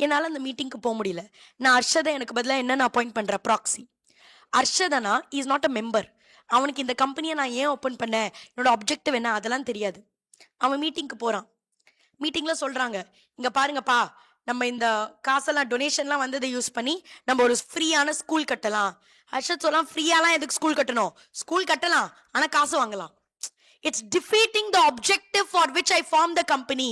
[SPEAKER 1] என்னால் அந்த மீட்டிங்க்கு போக முடியல. நான் அர்ஷதை எனக்கு பதிலாக என்னென்ன அப்பாயிண்ட் பண்ணுறேன்? ப்ராக்ஸி. அர்ஷதனா இஸ் நாட் அ மெம்பர். அவனுக்கு இந்த கம்பெனியை நான் ஏன் ஓப்பன் பண்ணேன், என்னோட ஆப்ஜெக்டிவ் என்ன, அதெல்லாம் தெரியாது. அவன் மீட்டிங்க்கு போகிறான். மீட்டிங்கில் சொல்கிறாங்க, இங்கே பாருங்கப்பா, நம்ம இந்த காசெல்லாம் டொனேஷன்லாம் வந்ததை யூஸ் பண்ணி நம்ம ஒரு ஃப்ரீயான ஸ்கூல் கட்டலாம். ஹர்ஷத் சொல்லலாம், ஃப்ரீயாலாம் எதுக்கு ஸ்கூல் கட்டணும்? ஸ்கூல் கட்டலாம், ஆனால் காசு வாங்கலாம். It's defeating the objective for which I formed the company.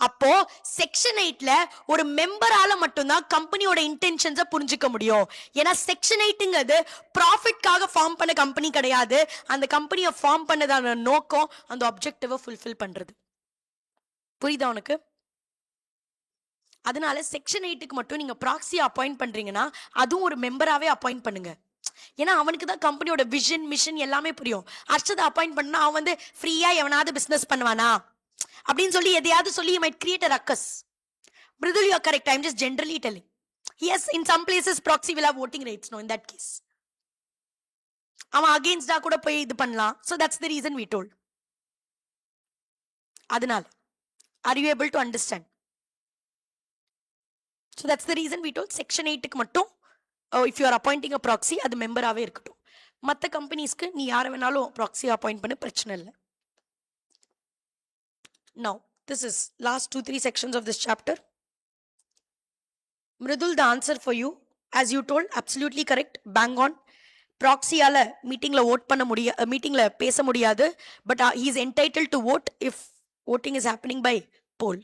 [SPEAKER 1] அப்போ செக்ஷன் 8ல ஒரு மெம்பரால மட்டும்தான் கம்பெனியோட இன்டென்ஷன்ஸை புரிஞ்சுக்க முடியும். ஏன்னா செக்ஷன் 8ங்கிறது ப்ராஃபிட்காக ஃபார்ம் பண்ண கம்பெனி கிடையாது. அந்த கம்பெனியை ஃபார்ம் பண்ணதான நோக்கம் அந்த ஆப்ஜெக்டிவை ஃபுல்ஃபில் பண்றது. புரியுதா உனக்கு? அதனால செக்ஷன் 8க்கு மட்டும் நீங்க ப்ராக்ஸி அப்பாயிண்ட் பண்றீங்கன்னா அதுவும் ஒரு மெம்பராவே அப்பாயிண்ட் பண்ணுங்க. ஏன்னா அவனுக்கு தான் கம்பெனியோட விஷன் மிஷன் எல்லாமே புரியும். அர்ஷதை அப்பாயிண்ட் பண்ணா அவன் வந்து ஃப்ரீயா எவனாவது பிசினஸ் பண்ணுவானா அப்படின்னு சொல்லி எதையாவது சொல்லி he might create a ruckus. Mridul, you are correct. I'm just generally telling. Yes, in some places proxy will have voting rights. No, in that case அவன் against கூட போய் இது பண்ணலாம். So that's the reason we told. அதனால are you able to understand? So that's the reason we told section 8க்கு மட்டும் if you are appointing a proxy அது மெம்பராவே இருக்கட்டும். மற்ற கம்பெனிஸ்க்கு நீ யாரை வேணாலும் ப்ராக்ஸி அப்பாயிண்ட் பண்ண பிரச்சனை இல்லை. Now this is last 2-3 sections of this chapter. Mridul, the answer for you as you told absolutely correct, bang on. ப்ராக்ஸியால மீட்டிங்ல ஓட் பண்ண முடியாது, மீட்டிங்ல பேச முடியாது. But he is entitled to vote if voting is happening by poll.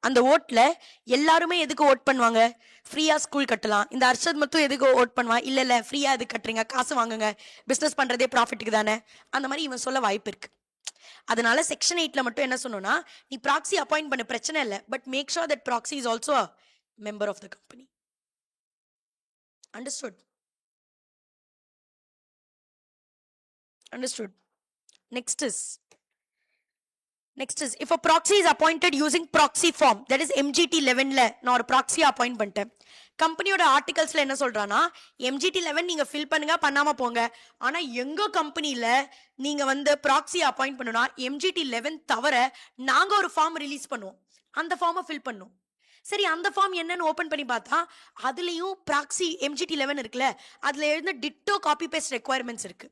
[SPEAKER 1] அந்த ஓட்ல எல்லாருமே எதுக்கு vote பண்ணுவாங்க? ஃப்ரீயா ஸ்கூல் கட்டலாம். இந்த அர்ஷத் மட்டும் எதுக்கு ஓட் பண்ணுவான்? இல்ல இல்ல ஃப்ரீயா எதுக்கு கட்டுறீங்க, காசு வாங்குங்க, பிசினஸ் பண்றதே ப்ராஃபிட்டுக்கு தானே, அந்த மாதிரி இவன் சொல்ல வாய்ப்பு இருக்கு. அதனால செக்ஷன் 8ல மட்டும் என்ன சொன்னோம்னா, நீ ப்ராக்ஸி அப்பாயிண்ட் பண்ண பிரச்சனை இல்லை, but make sure that proxy is also a member of the company. Understood? Understood. Next is if a proxy is appointed using proxy form, that is MGT 11ல நான் ஒரு ப்ராக்ஸியை அப்பாயிண்ட் பண்ணிட்டேன். கம்பெனியோட ஆர்டிகல்ஸ்ல என்ன சொல்றானா, MGT 11 நீங்க ஃபில் பண்ணுங்க, பண்ணாம போங்க. ஆனா எங்க கம்பெனில நீங்க வந்து ப்ராக்ஸியை அப்பாயிண்ட் பண்ணணும்னா MGT 11 தவிர நாங்க ஒரு ஃபார்ம் ரிலீஸ் பண்ணுவோம், அந்த ஃபார்மை ஃபில் பண்ணும். சரி, அந்த ஃபார்ம் என்னன்னு ஓபன் பண்ணி பார்த்தா அதுலயும் ப்ராக்ஸி MGT 11 இருக்குல்ல, அதுல எழுந்த டிட்டோ காப்பி பேஸ்ட் ரெக்குவயர்மெண்ட்ஸ் இருக்கு.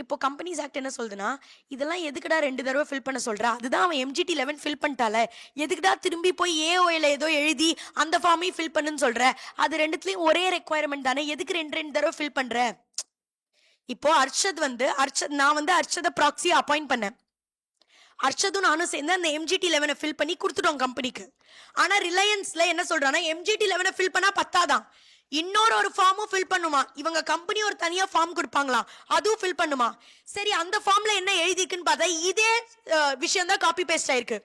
[SPEAKER 1] இப்போ கம்பெனிஸ் ஆக்ட் என்ன சொல்லுதுன்னா, இதெல்லாம் எதுக்குடா 2 தடவை ஃபில் பண்ண சொல்ற, அதுதான் அவன் MGT 11 ஃபில் பண்ணிட்டால, எதுக்குடா திரும்பி போய் AOL ஏதோ எழுதி அந்த ஃபார்மையும் ஃபில் பண்ணுன்னு சொல்ற, அது ரெண்டுத்துலயும் ஒரே ரெக்குவயர்மெண்ட் தானே, எதுக்கு 2 தடவை ஃபில் பண்ற? இப்போ நான் வந்து அர்ஷத ப்ராக்ஸியை அப்பாயிண்ட் பண்ணேன். அர்ஷதும் நானும் சேர்ந்து அந்த MGT 11 ஃபில் பண்ணி கொடுத்துட்டோம் கம்பெனிக்கு. ஆனா ரிலையன்ஸ்ல என்ன சொல்றானா, MGT 11 ஃபில் பண்ணா பத்தாதான், இன்னொரு ஒரு ஃபார்மும் ஃபில் பண்ணுமா. இவங்க கம்பெனி ஒரு தனியா ஃபார்ம் கொடுப்பாங்களா, அதுவும் ஃபில் பண்ணுமா. சரி, அந்த ஃபார்ம்ல என்ன எழுதிக்குன்னு பார்த்தா இதே விஷயம் தான் காப்பி பேஸ்ட் ஆயிருக்கு.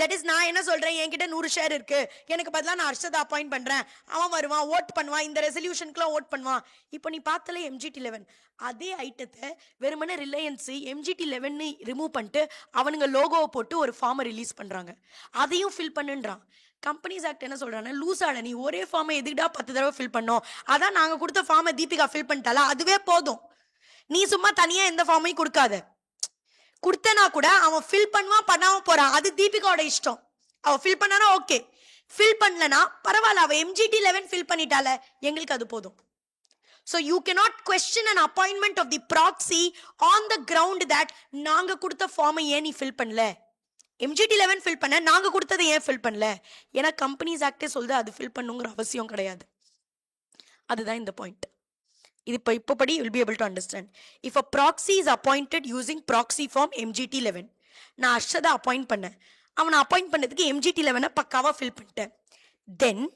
[SPEAKER 1] தட் இஸ், நான் என்ன சொல்றேன், என்கிட்ட 100 ஷேர் இருக்கு, எனக்கு பதிலாக நான் அர்ஷதை அப்பாயிண்ட் பண்றேன், அவன் வருவான் ஓட் பண்ணுவான், இந்த ரெசல்யூஷனுக்குலாம் ஓட் பண்ணுவான். இப்போ நீ பார்த்தாலே MGT 11 அதே ஐட்டத்தை வெறுமனே ரிலையன்ஸ் MGT 11 ரிமூவ் பண்ணிட்டு அவனுங்க லோகோவை போட்டு ஒரு ஃபார்மை ரிலீஸ் பண்றாங்க, அதையும் ஃபில் பண்ணுன்றான். கம்பெனிஸ் ஆக்ட் என்ன சொல்றாங்க, லூசாட நீ ஒரே ஃபார்மை எதுக்குடா 10 தடவை ஃபில் பண்ணோம், அதான் நாங்க கொடுத்த ஃபார்மை தீபிகா ஃபில் பண்ணிட்டால, அதுவே போதும், நீ சும்மா தனியா எந்த ஃபார்மையும் கொடுக்காத. கொடுத்தனா கூட அவன் ஃபில் பண்ணுவான், பண்ணாம போறான், அது தீபிகாவோட இஷ்டம். அவன் ஃபில் பண்ணானா ஓகே, ஃபில் பண்ணலனா பரவாயில்ல, அவன் MGT 11 ஃபில் பண்ணிட்டால, எங்களுக்கு அது போதும். So you cannot question an appointment of the proxy on the ground that நாங்க கொடுத்த ஃபார்மை ஏன் நீ ஃபில் பண்ணல, MGT 11 ஃபில் பண்ண, நாங்க கொடுத்ததை ஏன் ஃபில் பண்ணல. ஏன்னா கம்பெனிஸ் ஆக்டே சொல்லுது அது ஃபில் பண்ணுங்கிற அவசியம் கிடையாது. அதுதான் இந்த பாயிண்ட். இது இப்போபடி you will be able to understand. If a proxy is appointed using proxy form MGT 11, நான் அர்ஷதை அப்பாயிண்ட் பண்ணேன், அவனை அப்பாயிண்ட் பண்ணதுக்கு MGT 11 பக்காவா ஃபில் பண்ணிட்டேன், தென்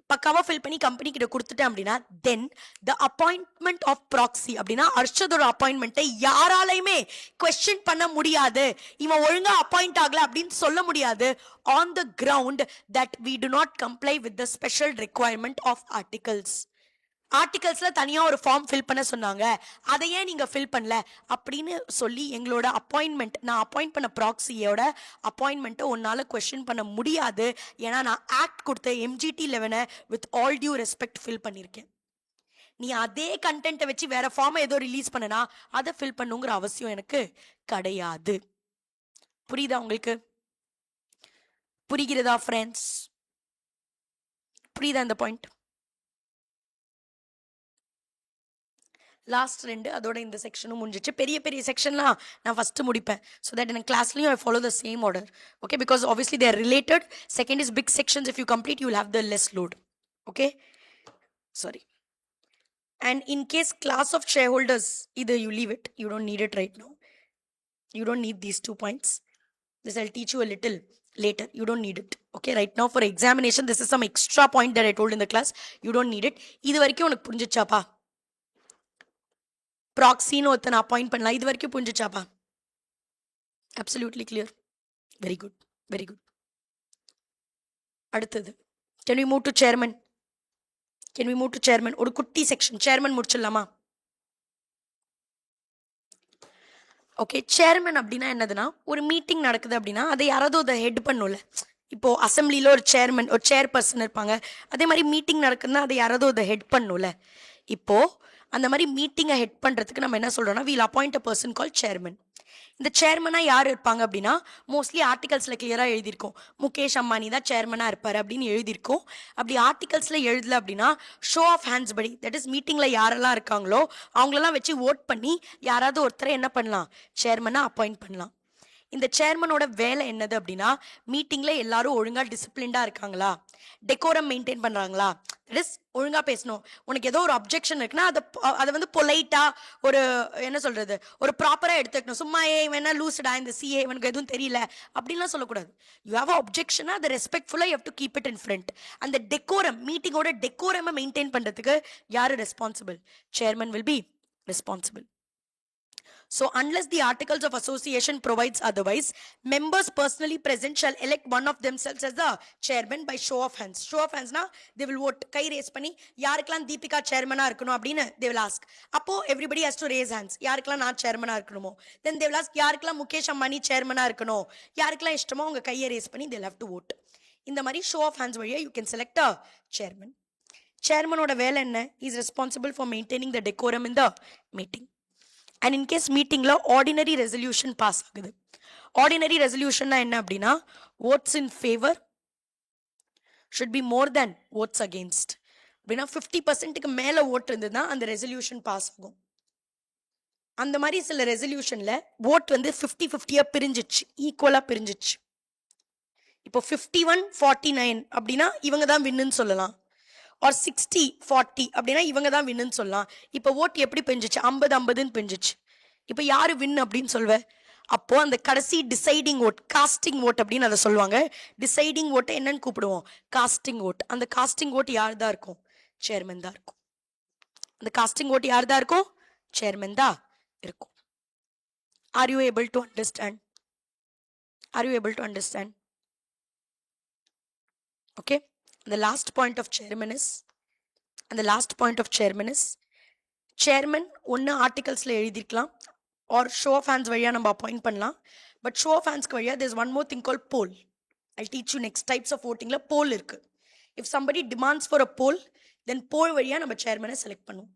[SPEAKER 1] பக்காவா ஃபில் பண்ணி கம்பெனி கிட்ட கொடுத்துட்டேன் அப்படின்னா, தென் த அப்பாயின்ட்மெண்ட் ஆஃப் ப்ராக்ஸி அப்படின்னா அர்ஷதோட அப்பாயின்மெண்ட்டை யாராலையுமே கொஸ்டின் பண்ண முடியாது, இவன் ஒழுங்கா அப்பாயிண்ட் ஆகல அப்படின்னு சொல்ல முடியாது, on the ground that we do not comply with the special requirement of articles. ஆர்டிகல்ஸ்ல தனியா ஒரு ஃபார்ம் ஃபில் பண்ண சொன்னாங்க, அதையே நீங்க ஃபில் பண்ணல அப்படின்னு சொல்லி எங்களோட அப்பாயின்மெண்ட், நான் அப்பாயிண்ட் பண்ண ப்ராக்ஸியோட அப்பாயின்மெண்ட்டை உன்னால கொஸ்டின் பண்ண முடியாது. ஏன்னா நான் ஆக்ட் கொடுத்த MGT 11 with all due respect fill பண்ணியிருக்கேன். நீ அதே கண்டென்ட்டை வச்சு வேற ஃபார்மை ஏதோ ரிலீஸ் பண்ணனா அதை ஃபில் பண்ணுங்கிற அவசியம் எனக்கு கிடையாது. புரியுதா உங்களுக்கு? புரிகிறதா ஃப்ரெண்ட்ஸ்? புரியுதா இந்த பாயிண்ட்? லாஸ்ட் 2 அதோட இந்த செக்ஷனும் முடிஞ்சிச்சு. பெரிய பெரிய செக்ஷன்லாம் நான் ஃபர்ஸ்ட் முடிப்பேன், ஸோ தட் எனக்கு கிளாஸ்லையும் I follow the same order. Okay, because obviously they're related. Second is big sections, if you complete you will have the less load. Okay, sorry. And in case class of shareholders, either you leave it, you don't need it right now. You don't need these 2 points. This I'll teach you a little later. You don't need it. Okay, right now for examination, this is some extra point that I told in the class. You don't need it. இது வரைக்கும் உனக்கு புரிஞ்சிச்சாப்பா? ப்ராக்ஸின்னு ஒருத்தனை appoint பண்ணலாம். இது வரைக்கும் புரிஞ்சிச்சாப்பா? Absolutely clear. Very good. Very good. அடுத்தது. Can we move to chairman? Can we move to chairman? ஒரு குட்டி செக்ஷன் chairman முடிச்சிடலாமா? ஓகே, சேர்மன் அப்படின்னா என்னதுன்னா, ஒரு மீட்டிங் நடக்குது அப்படின்னா அதை யாராவது அதை ஹெட் பண்ணும்ல. இப்போ அசம்பிளியில் ஒரு சேர்மன், ஒரு சேர் பர்சன் இருப்பாங்க. அதே மாதிரி மீட்டிங் நடக்குதுன்னா அதை யாராவது அதை ஹெட் பண்ணும்ல. இப்போ அந்த மாதிரி மீட்டிங்கை ஹெட் பண்ணுறதுக்கு நம்ம என்ன சொல்கிறோம்னா, we'll appoint a person call chairman. இந்த சேர்மனாக யார் இருப்பாங்க அப்படின்னா, மோஸ்ட்லி ஆர்டிகல்ஸில் கிளியராக எழுதியிருக்கோம், முகேஷ் அம்பானி தான் சேர்மனாக இருப்பார் அப்படின்னு எழுதியிருக்கோம். அப்படி ஆர்டிகல்ஸில் எழுதலை அப்படின்னா ஷோ ஆஃப் ஹேண்ட்ஸ் படி, தட் இஸ் மீட்டிங்கில் யாரெல்லாம் இருக்காங்களோ அவங்களெல்லாம் வச்சு ஓட் பண்ணி யாராவது ஒருத்தரை என்ன பண்ணலாம், சேர்மனாக அப்பாயிண்ட் பண்ணலாம். இந்த சேர்மனோட வேலை என்னது அப்படின்னா, மீட்டிங்கில் எல்லாரும் ஒழுங்காக டிசிப்ளின்டாக இருக்காங்களா, டெக்கோரம் மெயின்டைன் பண்ணுறாங்களா, தட் இஸ் ஒழுங்காக பேசணும். உனக்கு ஏதோ ஒரு அப்ஜெக்ஷன் இருக்குன்னா அதை வந்து பொலைட்டாக ஒரு என்ன சொல்கிறது, ஒரு ப்ராப்பராக எடுத்துக்கணும். சும்மா வேணா லூஸ்டா இந்த சிஏ இவனுக்கு எதுவும் தெரியல அப்படின்லாம் சொல்லக்கூடாது. யூ ஹேவ் அப்ஜெக்ஷனா அதை ரெஸ்பெக்ட்ஃபுல்லாக you have to keep it in front. அந்த டெக்கோரம், மீட்டிங்கோட டெக்கோரமை மெயின்டைன் பண்ணுறதுக்கு யார் responsible? Chairman will be responsible. So unless the articles of association provides otherwise, members personally present shall elect one of themselves as the chairman by show of hands. Show of hands na, they will vote. Kai raise பண்ணி யாருக்கெல்லாம் தீபிகா சேர்மனா இருக்கணும் அப்படின்னு they will ask. அப்போ everybody has to raise hands. யாருக்கெல்லாம் நான் சேர்மனா இருக்கணுமோ. Then they will ask யாருக்கெல்லாம் முகேஷ் அம்பானி சேர்மனா இருக்கணும், யாருக்கெல்லாம் இஷ்டமோ அவங்க கையை ரேஸ் பண்ணி they will have to vote. இந்த மாதிரி show of hands வழியா you can select a chairman. சேர்மனோட வேலை என்ன? He is responsible for maintaining the decorum in the meeting. And in case meetingல ordinary resolution pass ஆகுது. Ordinary resolution என்ன அப்படின்னா, votes in favor should be more than votes against. அப்படின்னா 50%க்கு மேல vote இருந்ததுன்னா அந்த resolution pass ஆகும். அந்த மாதிரி சில ரெசல்யூஷன்ல ஓட் வந்து 50-50 பிரிஞ்சிச்சு, ஈக்குவலா பிரிஞ்சிச்சு. இப்போ 51-49 அப்படின்னா இவங்க தான் வின்னுன்னு சொல்லலாம். or 60-40 அப்படின்னா இவங்க தான் வின்னு சொல்லலாம். இப்போ ஓட் எப்படி பிரிஞ்சிச்சு? 50-50ன்னு பிரிஞ்சிச்சு. இப்போ யாரு வின் அப்படின்னு சொல்வ? அப்போ அந்த கடைசி டிசைடிங் ஓட், காஸ்டிங் ஓட் அப்படின்னு அதை சொல்லுவாங்க. டிசைடிங் ஓட்டை என்னன்னு கூப்பிடுவோம்? Casting vote. அந்த காஸ்டிங் ஓட் யார் தான் இருக்கும்? சேர்மன் தான் இருக்கும். அந்த காஸ்டிங் ஓட் யார் தான் இருக்கும்? சேர்மன் தான் இருக்கும். R you able to understand? R you able to understand? Okay. The last point of chairman is, chairman ஒன்னு ஆர்டிகல்ஸ்ல எழுதிருக்கலாம் or show of hands வழியா நம்ம அப்பாயிண்ட் பண்ணலாம். பட் show of hands வழியா there is one more thing called poll. I'll teach you next types of votingல poll இருக்கு. If somebody demands for a poll, then poll வழியா நம்ம chairman select பண்ணுவோம்.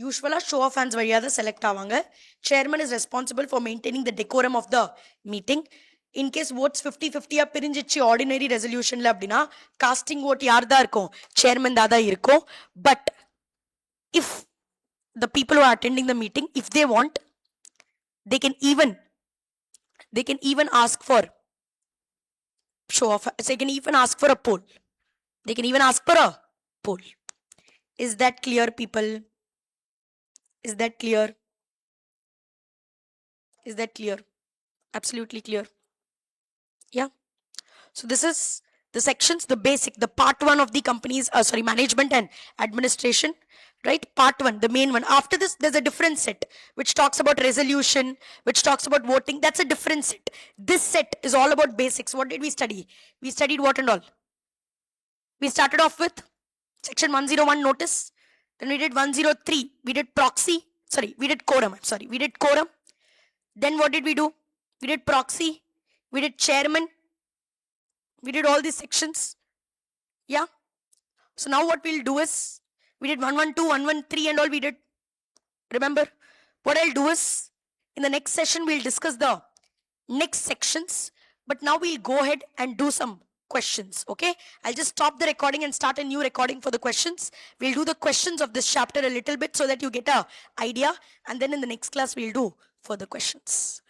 [SPEAKER 1] யூஸ்வலா show of hands வழியா தான் select ஆவாங்க. Chairman is responsible for maintaining the decorum of the meeting. In case votes 50-50 பிரிஞ்சிச்சு ordinary ரெசல்யூஷன்ல அப்படின்னா costing vote யார் தான் இருக்கும்? சேர்மன் தான் இருக்கும். But if the people who are attending the meeting, if they want, they can even ask for show of, they can even ask for a poll. They can even ask for a poll. Is that clear, people? Is that clear? Is that clear? Absolutely clear. Yeah. So this is the sections, the basic, the part 1 of the company's management and administration, right? Part 1, the main one. After this there's a different set which talks about resolution, which talks about voting. That's a different set. This set is all about basics. What did we study? We studied what and all? We started off with section 101 notice, then we did 103, we did proxy, we did quorum, we did quorum. Then what did we do? We did proxy, we did chairman, we did all these sections. Yeah. So now what we'll do is, we did 112, 113 and all we did. Remember? What I'll do is, in the next session we'll discuss the next sections, but now we'll go ahead and do some questions. Okay, I'll just stop the recording and start a new recording for the questions. We'll do the questions of this chapter a little bit so that you get a idea, and then in the next class we'll do further questions.